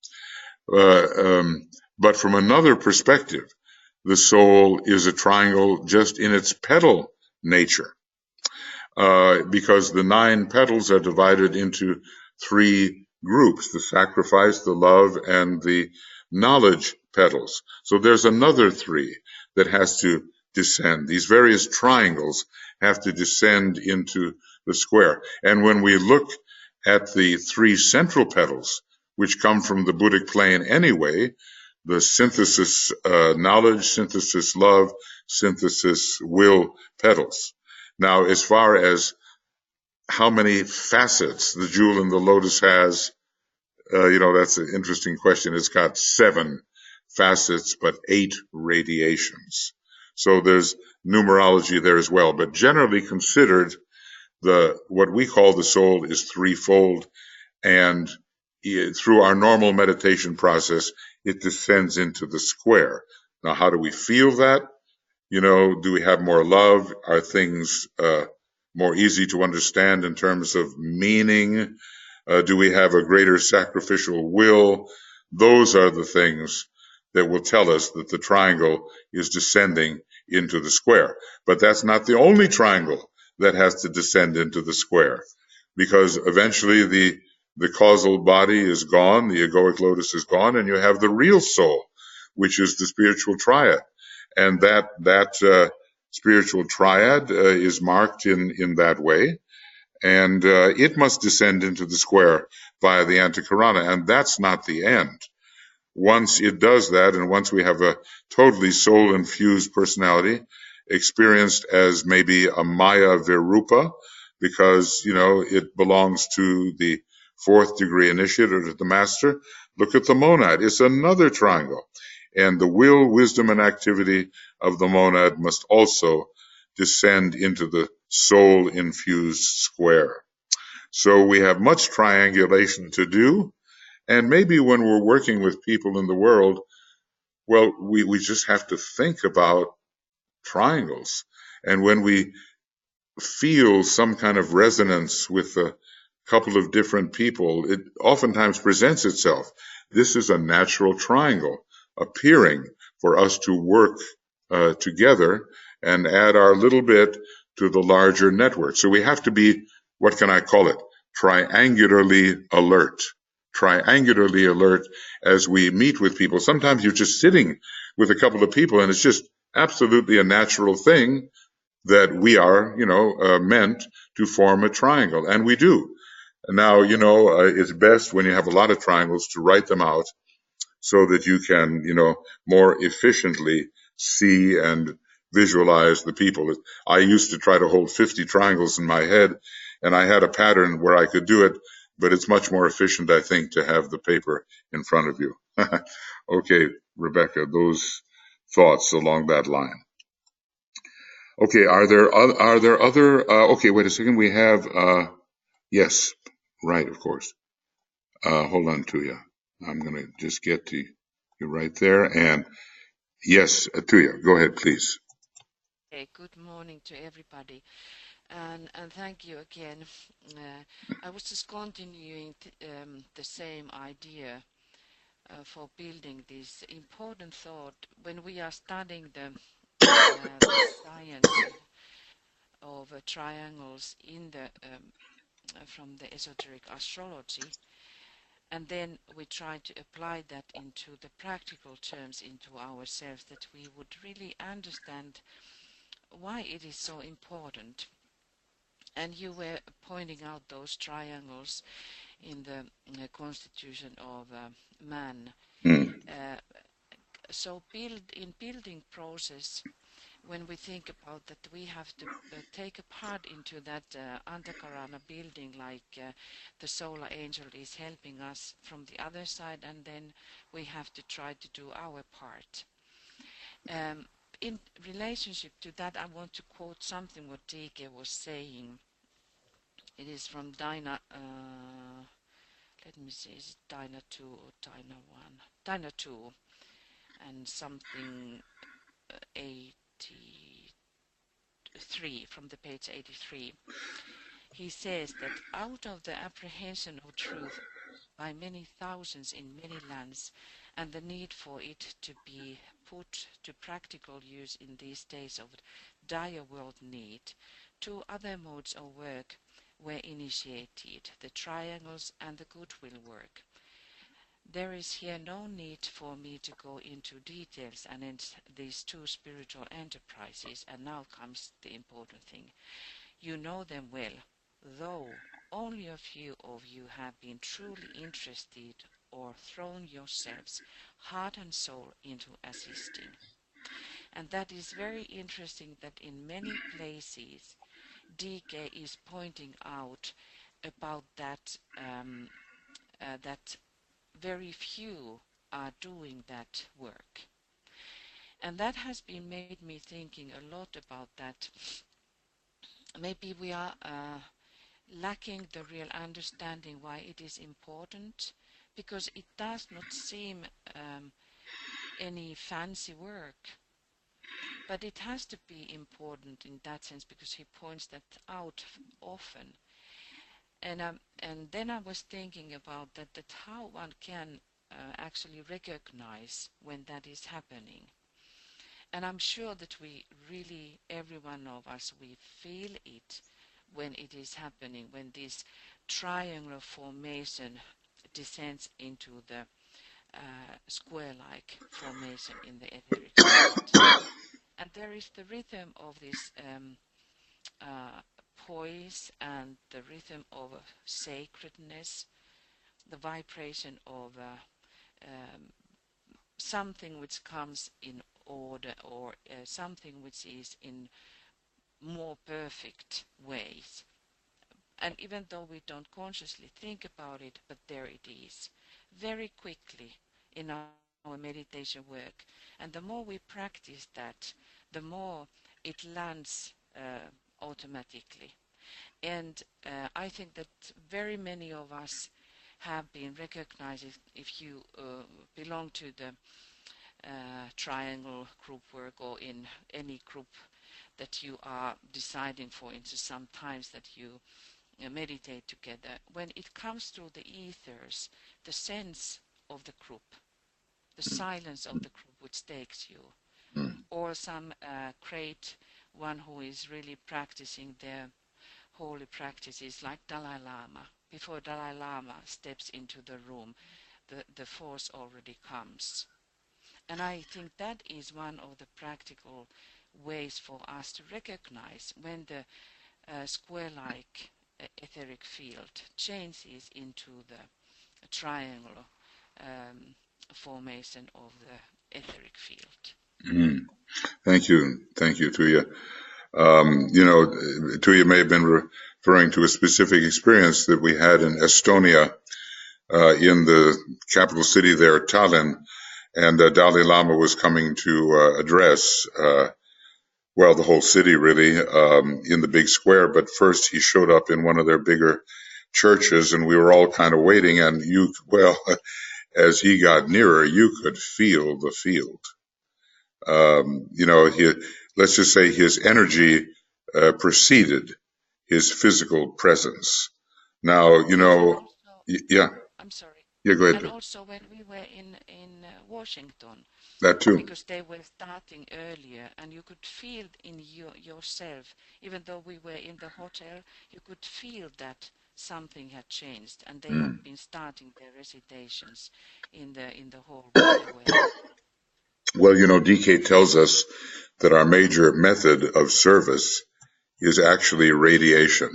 But from another perspective, the soul is a triangle just in its petal nature, because the 9 petals are divided into 3 groups, the sacrifice, the love, and the knowledge petals. So there's another 3 that has to descend. These various triangles have to descend into the square. And when we look at the three central petals, which come from the Buddhic plane anyway, the synthesis knowledge, synthesis love, synthesis will petals. Now, as far as how many facets the jewel in the lotus has, that's an interesting question. It's got 7 facets, but 8 radiations. So there's numerology there as well. But generally considered, what we call the soul is threefold, and through our normal meditation process, it descends into the square. Now, how do we feel that? Do we have more love? Are things more easy to understand in terms of meaning? Do we have a greater sacrificial will? Those are the things that will tell us that the triangle is descending into the square. But that's not the only triangle that has to descend into the square, because eventually the causal body is gone, the egoic lotus is gone, and you have the real soul, which is the spiritual triad. And that spiritual triad is marked in that way. And it must descend into the square via the antikarana, and that's not the end. Once it does that, and once we have a totally soul-infused personality, experienced as maybe a Maya Virupa, because, it belongs to the 4th degree initiate or to the master. Look at the monad. It's another triangle. And the will, wisdom, and activity of the monad must also descend into the soul-infused square. So we have much triangulation to do. And maybe when we're working with people in the world, well, we just have to think about triangles. And when we feel some kind of resonance with a couple of different people, it oftentimes presents itself. This is a natural triangle appearing for us to work together and add our little bit to the larger network. So we have to be, what can I call it, triangularly alert. Triangularly alert as we meet with people. Sometimes you're just sitting with a couple of people and it's just absolutely a natural thing that we are, meant to form a triangle. And we do. Now, it's best when you have a lot of triangles to write them out so that you can, more efficiently see and visualize the people. I used to try to hold 50 triangles in my head, and I had a pattern where I could do it, but it's much more efficient, I think, to have the paper in front of you. Okay, Rebecca, those thoughts along that line. Okay, are there other, okay, wait a second, we have, yes, right, of course. Hold on, Tuija. I'm going to just get to you right there. And yes, Tuija, go ahead, please. Okay, good morning to everybody, and thank you again. I was just continuing the same idea for building this important thought when we are studying the science of triangles in the from the esoteric astrology, and then we try to apply that into the practical terms into ourselves, that we would really understand why it is so important. And you were pointing out those triangles in the constitution of man. So in building process, when we think about that, we have to take a part into that Antakarana building, like the solar angel is helping us from the other side, and then we have to try to do our part. In relationship to that, I want to quote something what Dike was saying. It is from Dinah, let me see, is it Dinah 2 or Dinah 1? Dinah 2 and something 83, from the page 83. He says that out of the apprehension of truth by many thousands in many lands, and the need for it to be put to practical use in these days of dire world need, 2 other modes of work were initiated, the triangles and the goodwill work. There is here no need for me to go into details and in these two spiritual enterprises, and now comes the important thing. You know them well, though only a few of you have been truly interested or thrown yourselves heart and soul into assisting. And that is very interesting that in many places DK is pointing out about that very few are doing that work. And that has been made me thinking a lot about that. Maybe we are lacking the real understanding why it is important, because it does not seem any fancy work. But it has to be important in that sense because he points that out often. And then I was thinking about that how one can actually recognize when that is happening. And I'm sure that we really, every one of us, we feel it when it is happening, when this triangular formation descends into the square-like formation in the etheric field. And there is the rhythm of this uh, poise and the rhythm of sacredness, the vibration of something which comes in order, or something which is in more perfect ways. And even though we don't consciously think about it, but there it is, very quickly in our meditation work. And the more we practice that, the more it lands automatically. And I think that very many of us have been recognized if you belong to the triangle group work, or in any group that you are deciding, for instance, sometimes that you meditate together. When it comes through the ethers, the sense of the group, the silence of the group which takes you, or some great one who is really practicing their holy practices, like Dalai Lama. Before Dalai Lama steps into the room, the force already comes. And I think that is one of the practical ways for us to recognize when the square-like etheric field changes into the triangle um, formation of the etheric field. Mm. Thank you, Tuija. Tuija may have been referring to a specific experience that we had in Estonia, in the capital city there, Tallinn, and Dalai Lama was coming to address, the whole city really, in the big square. But first he showed up in one of their bigger churches, and we were all kind of waiting. And as he got nearer, you could feel the field. Let's just say his energy preceded his physical presence. Now, Yes, and also, yeah, I'm sorry, yeah, go and ahead. also when we were in Washington, That too. because they were starting earlier, and you could feel in yourself, even though we were in the hotel, you could feel that something had changed, and they had Mm. been starting their recitations in the hall where they were. Well, DK tells us that our major method of service is actually radiation.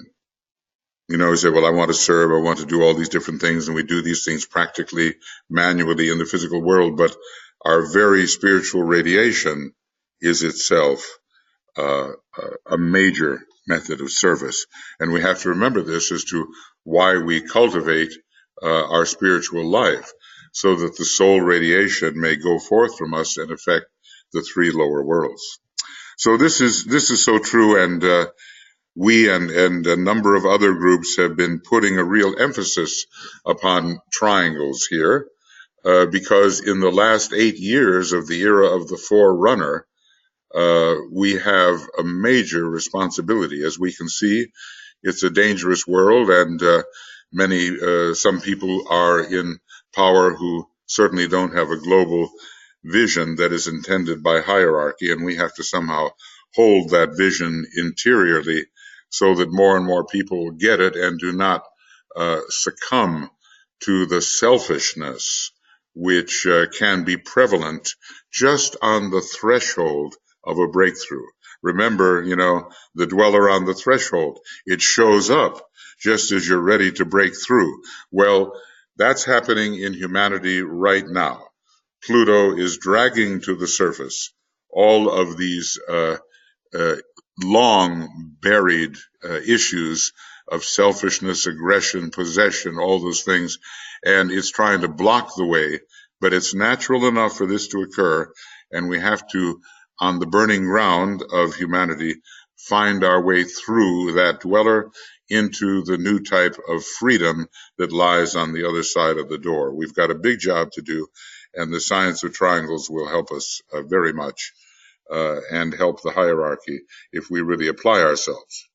You say, well, I want to serve, I want to do all these different things, and we do these things practically, manually in the physical world, but our very spiritual radiation is itself a major method of service. And we have to remember this as to why we cultivate our spiritual life, so that the soul radiation may go forth from us and affect the three lower worlds. So this is so true, and we and a number of other groups have been putting a real emphasis upon triangles here, because in the last 8 years of the era of the Forerunner, we have a major responsibility. As we can see, it's a dangerous world, and some people are in power who certainly don't have a global vision that is intended by hierarchy, and we have to somehow hold that vision interiorly so that more and more people get it and do not succumb to the selfishness which can be prevalent just on the threshold of a breakthrough. Remember, the dweller on the threshold, it shows up just as you're ready to break through. Well, that's happening in humanity right now. Pluto is dragging to the surface all of these uh, long buried issues of selfishness, aggression, possession, all those things, and it's trying to block the way. But it's natural enough for this to occur, and we have to, on the burning ground of humanity, find our way through that dweller into the new type of freedom that lies on the other side of the door. We've got a big job to do, and the science of triangles will help us very much and help the hierarchy if we really apply ourselves.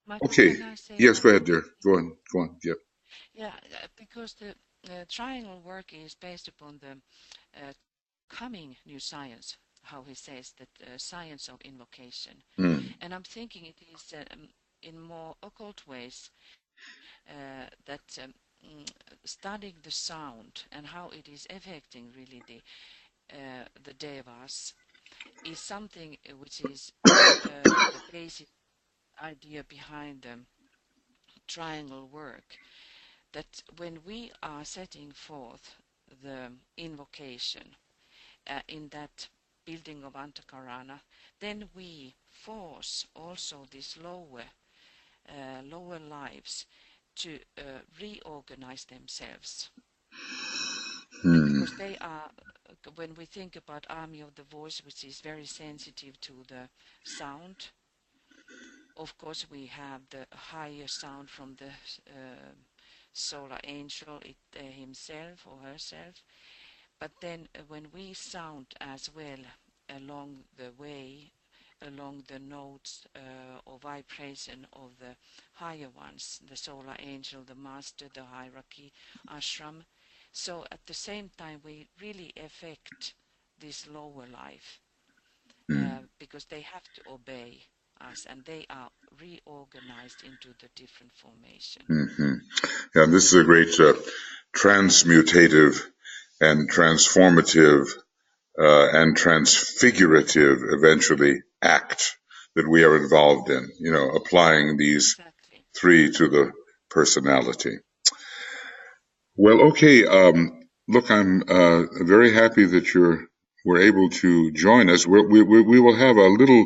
Michael, Okay. can I say Yes, one go ahead, thing? dear. Go on. Yep. Yeah, because the triangle work is based upon the coming new science, how he says that science of invocation. Mm. And I'm thinking it is in more occult ways that studying the sound and how it is affecting really the devas is something which is the basic idea behind the triangle work. That when we are setting forth the invocation in that building of Antakarana, then we force also these lower lives to reorganize themselves. Mm. Because they are, when we think about army of the voice, which is very sensitive to the sound, of course we have the higher sound from the solar angel himself or herself, but then when we sound as well along the way, along the notes or vibration of the higher ones, the solar angel, the master, the hierarchy, ashram. So at the same time, we really affect this lower life Mm. because they have to obey us and they are reorganized into the different formation. Mm-hmm. Yeah, this is a great transmutative and transformative and transfigurative, eventually, act that we are involved in, applying these Exactly. three to the personality. Well, okay. Look, I'm very happy that we're able to join us. We will have a little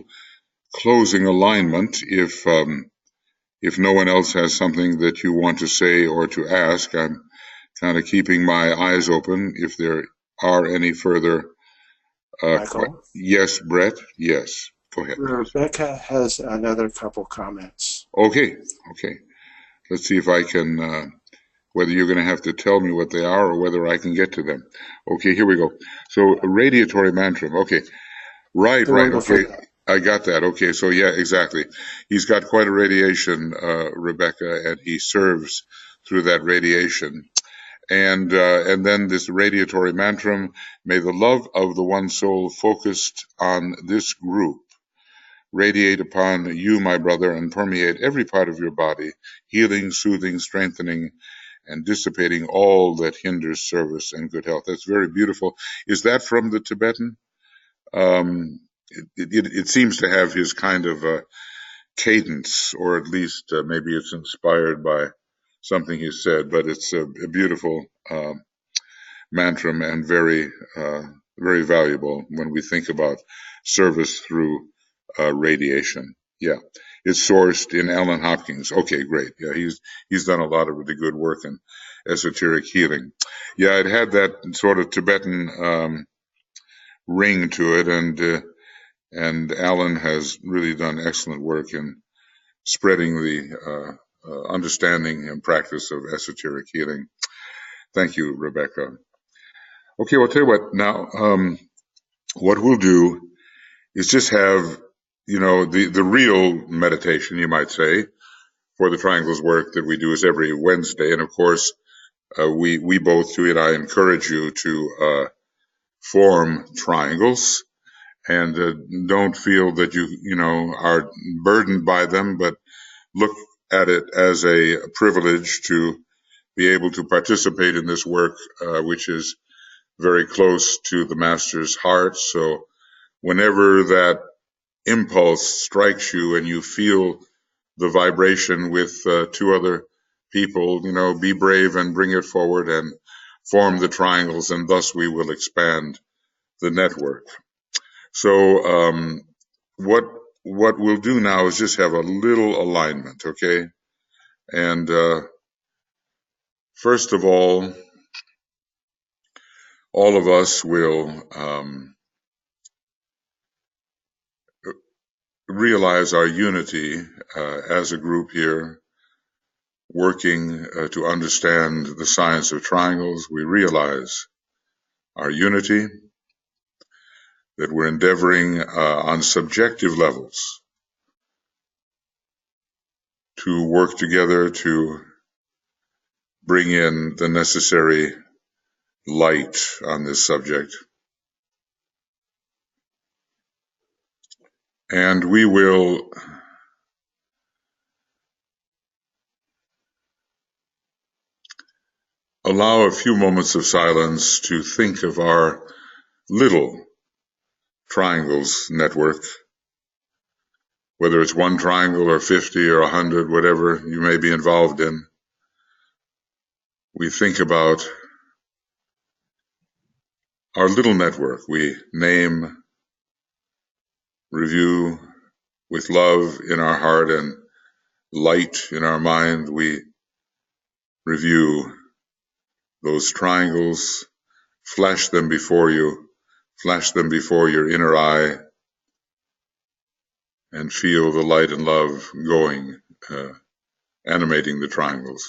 closing alignment if no one else has something that you want to say or to ask. I'm kind of keeping my eyes open if there are any further. Michael? Yes, Brett. Yes. Go ahead. Rebecca has another couple comments. Okay. Let's see if I can. Whether you're going to have to tell me what they are or whether I can get to them. Okay, here we go. So, radiatory mantram. Okay, right. The one before Okay, that. I got that. Okay, so yeah, exactly. He's got quite a radiation, Rebecca, and he serves through that radiation. And then this radiatory mantram, may the love of the one soul focused on this group radiate upon you, my brother, and permeate every part of your body, healing, soothing, strengthening, and dissipating all that hinders service and good health. That's very beautiful. Is that from the Tibetan? It seems to have his kind of cadence, or at least maybe it's inspired by something he said, but it's a beautiful mantram and very valuable when we think about service through radiation. Yeah, it's sourced in Alan Hopkins. Okay, great. Yeah, he's done a lot of really good work in esoteric healing. Yeah, it had that sort of Tibetan ring to it, and Alan has really done excellent work in spreading the understanding and practice of esoteric healing. Thank you, Rebecca. Okay, well, I'll tell you what. Now, what we'll do is just have, the real meditation, you might say, for the triangles work that we do is every Wednesday. And of course, we both do it. I encourage you to form triangles and don't feel that are burdened by them, but look at it as a privilege to be able to participate in this work, which is very close to the Master's heart. So whenever that impulse strikes you and you feel the vibration with two other people, be brave and bring it forward and form the triangles, and thus we will expand the network. So what we'll do now is just have a little alignment, okay? And first of all of us will realize our unity as a group here, working to understand the science of triangles. We realize our unity, that we're endeavoring on subjective levels to work together to bring in the necessary light on this subject. And we will allow a few moments of silence to think of our little triangles network, whether it's one triangle or 50 or 100, whatever you may be involved in. We think about our little network. We name, review with love in our heart and light in our mind. We review those triangles, flash them before you, flash them before your inner eye, and feel the light and love going, animating the triangles.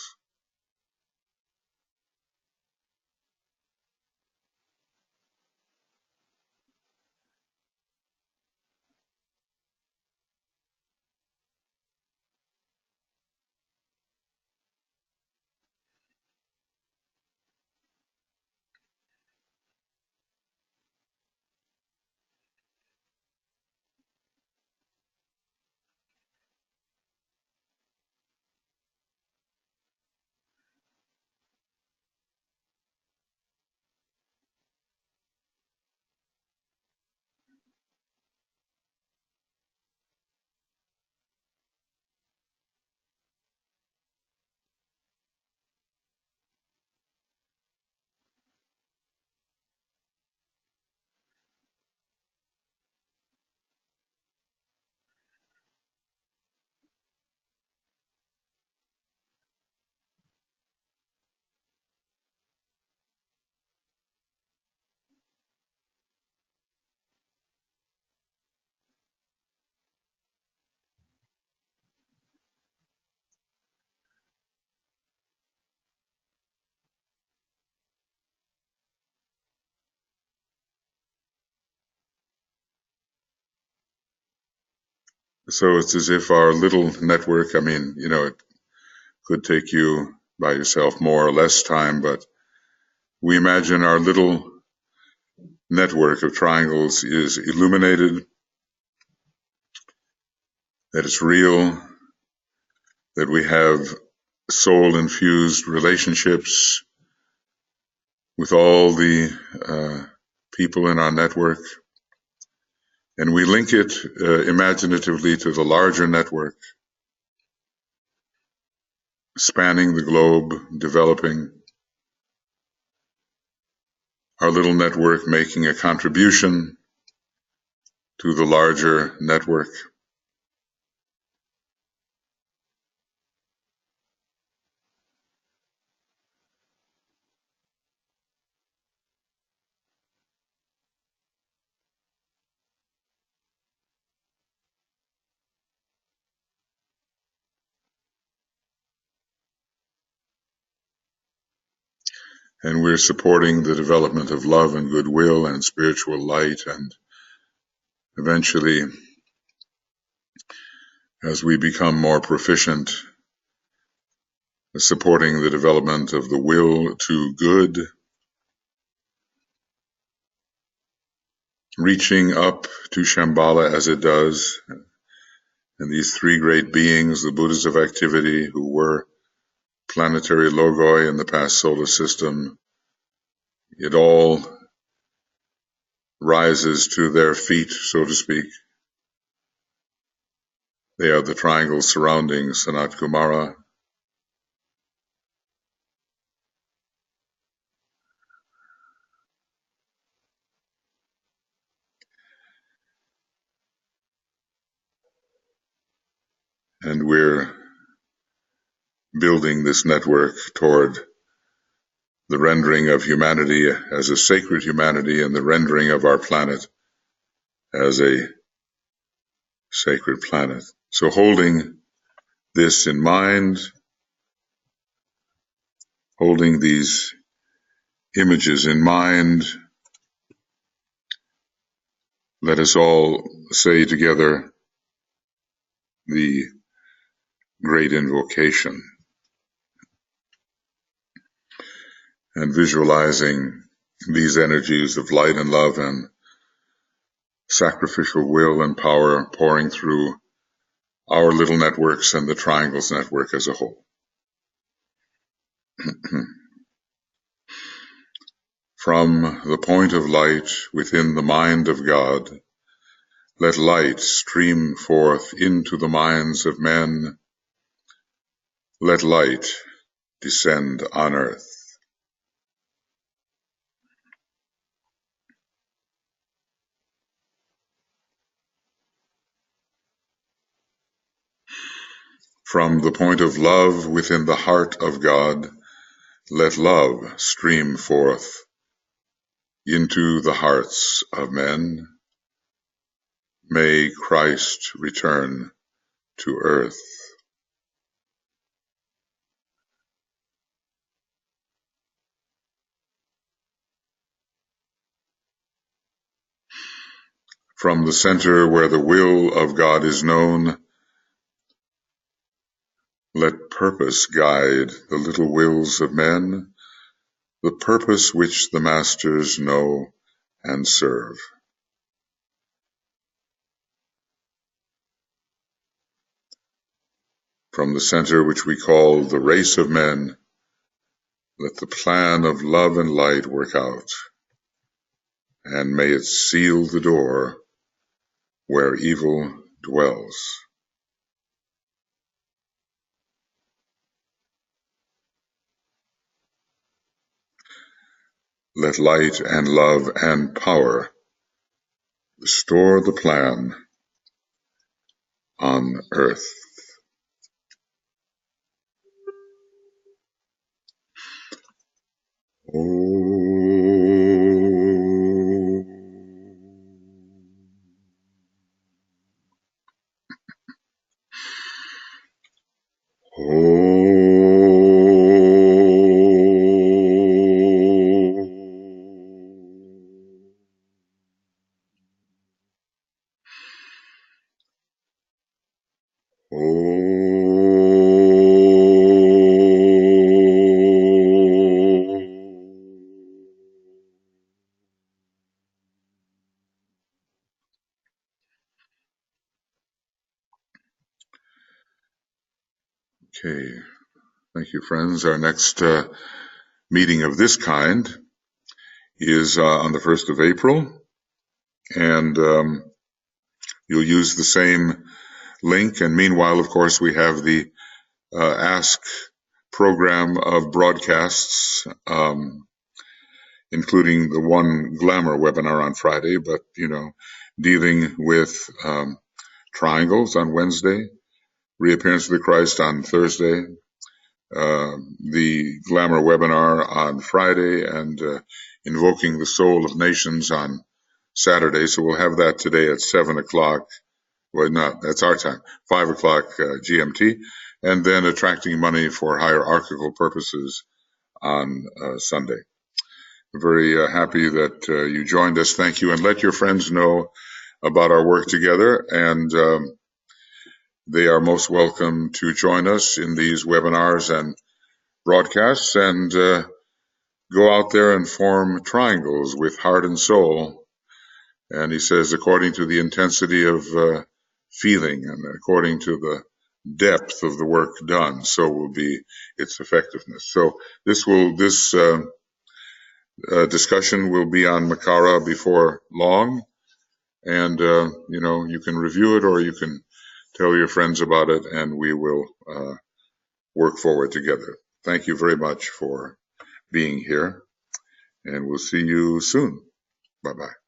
So it's as if our little network, it could take you by yourself more or less time, but we imagine our little network of triangles is illuminated, that it's real, that we have soul-infused relationships with all the people in our network, and we link it imaginatively to the larger network, spanning the globe, developing our little network, making a contribution to the larger network. And we're supporting the development of love and goodwill and spiritual light, and eventually, as we become more proficient, supporting the development of the will to good, reaching up to Shambhala as it does, and these three great beings, the Buddhas of activity, who were planetary logoi in the past solar system, it all rises to their feet, so to speak. They are the triangles surrounding Sanat Kumara. And we're building this network toward the rendering of humanity as a sacred humanity and the rendering of our planet as a sacred planet. So holding this in mind, holding these images in mind, let us all say together the great invocation, and visualizing these energies of light and love and sacrificial will and power pouring through our little networks and the Triangles network as a whole. From the point of light within the mind of God, let light stream forth into the minds of men. Let light descend on earth. From the point of love within the heart of God, let love stream forth into the hearts of men. May Christ return to earth. From the center where the will of God is known, let purpose guide the little wills of men, the purpose which the masters know and serve. From the center which we call the race of men, let the plan of love and light work out, and may it seal the door where evil dwells. Let light and love and power restore the plan on earth. Okay, thank you, friends. Our next meeting of this kind is on the 1st of April, and you'll use the same link. And meanwhile, of course, we have the Ask program of broadcasts, including the one glamour webinar on Friday, but, dealing with triangles on Wednesday, reappearance of the Christ on Thursday, the glamour webinar on Friday, and invoking the soul of nations on Saturday. So we'll have that today at 7 o'clock. Well, not, that's our time, 5 o'clock GMT, and then attracting money for hierarchical purposes on Sunday. Very happy that you joined us. Thank you. And let your friends know about our work together. And they are most welcome to join us in these webinars and broadcasts and go out there and form triangles with heart and soul. And he says, according to the intensity of feeling and according to the depth of the work done, so will be its effectiveness. So this discussion will be on Makara before long, and you can review it or you can tell your friends about it, and we will work forward together. Thank you very much for being here, and we'll see you soon. Bye-bye.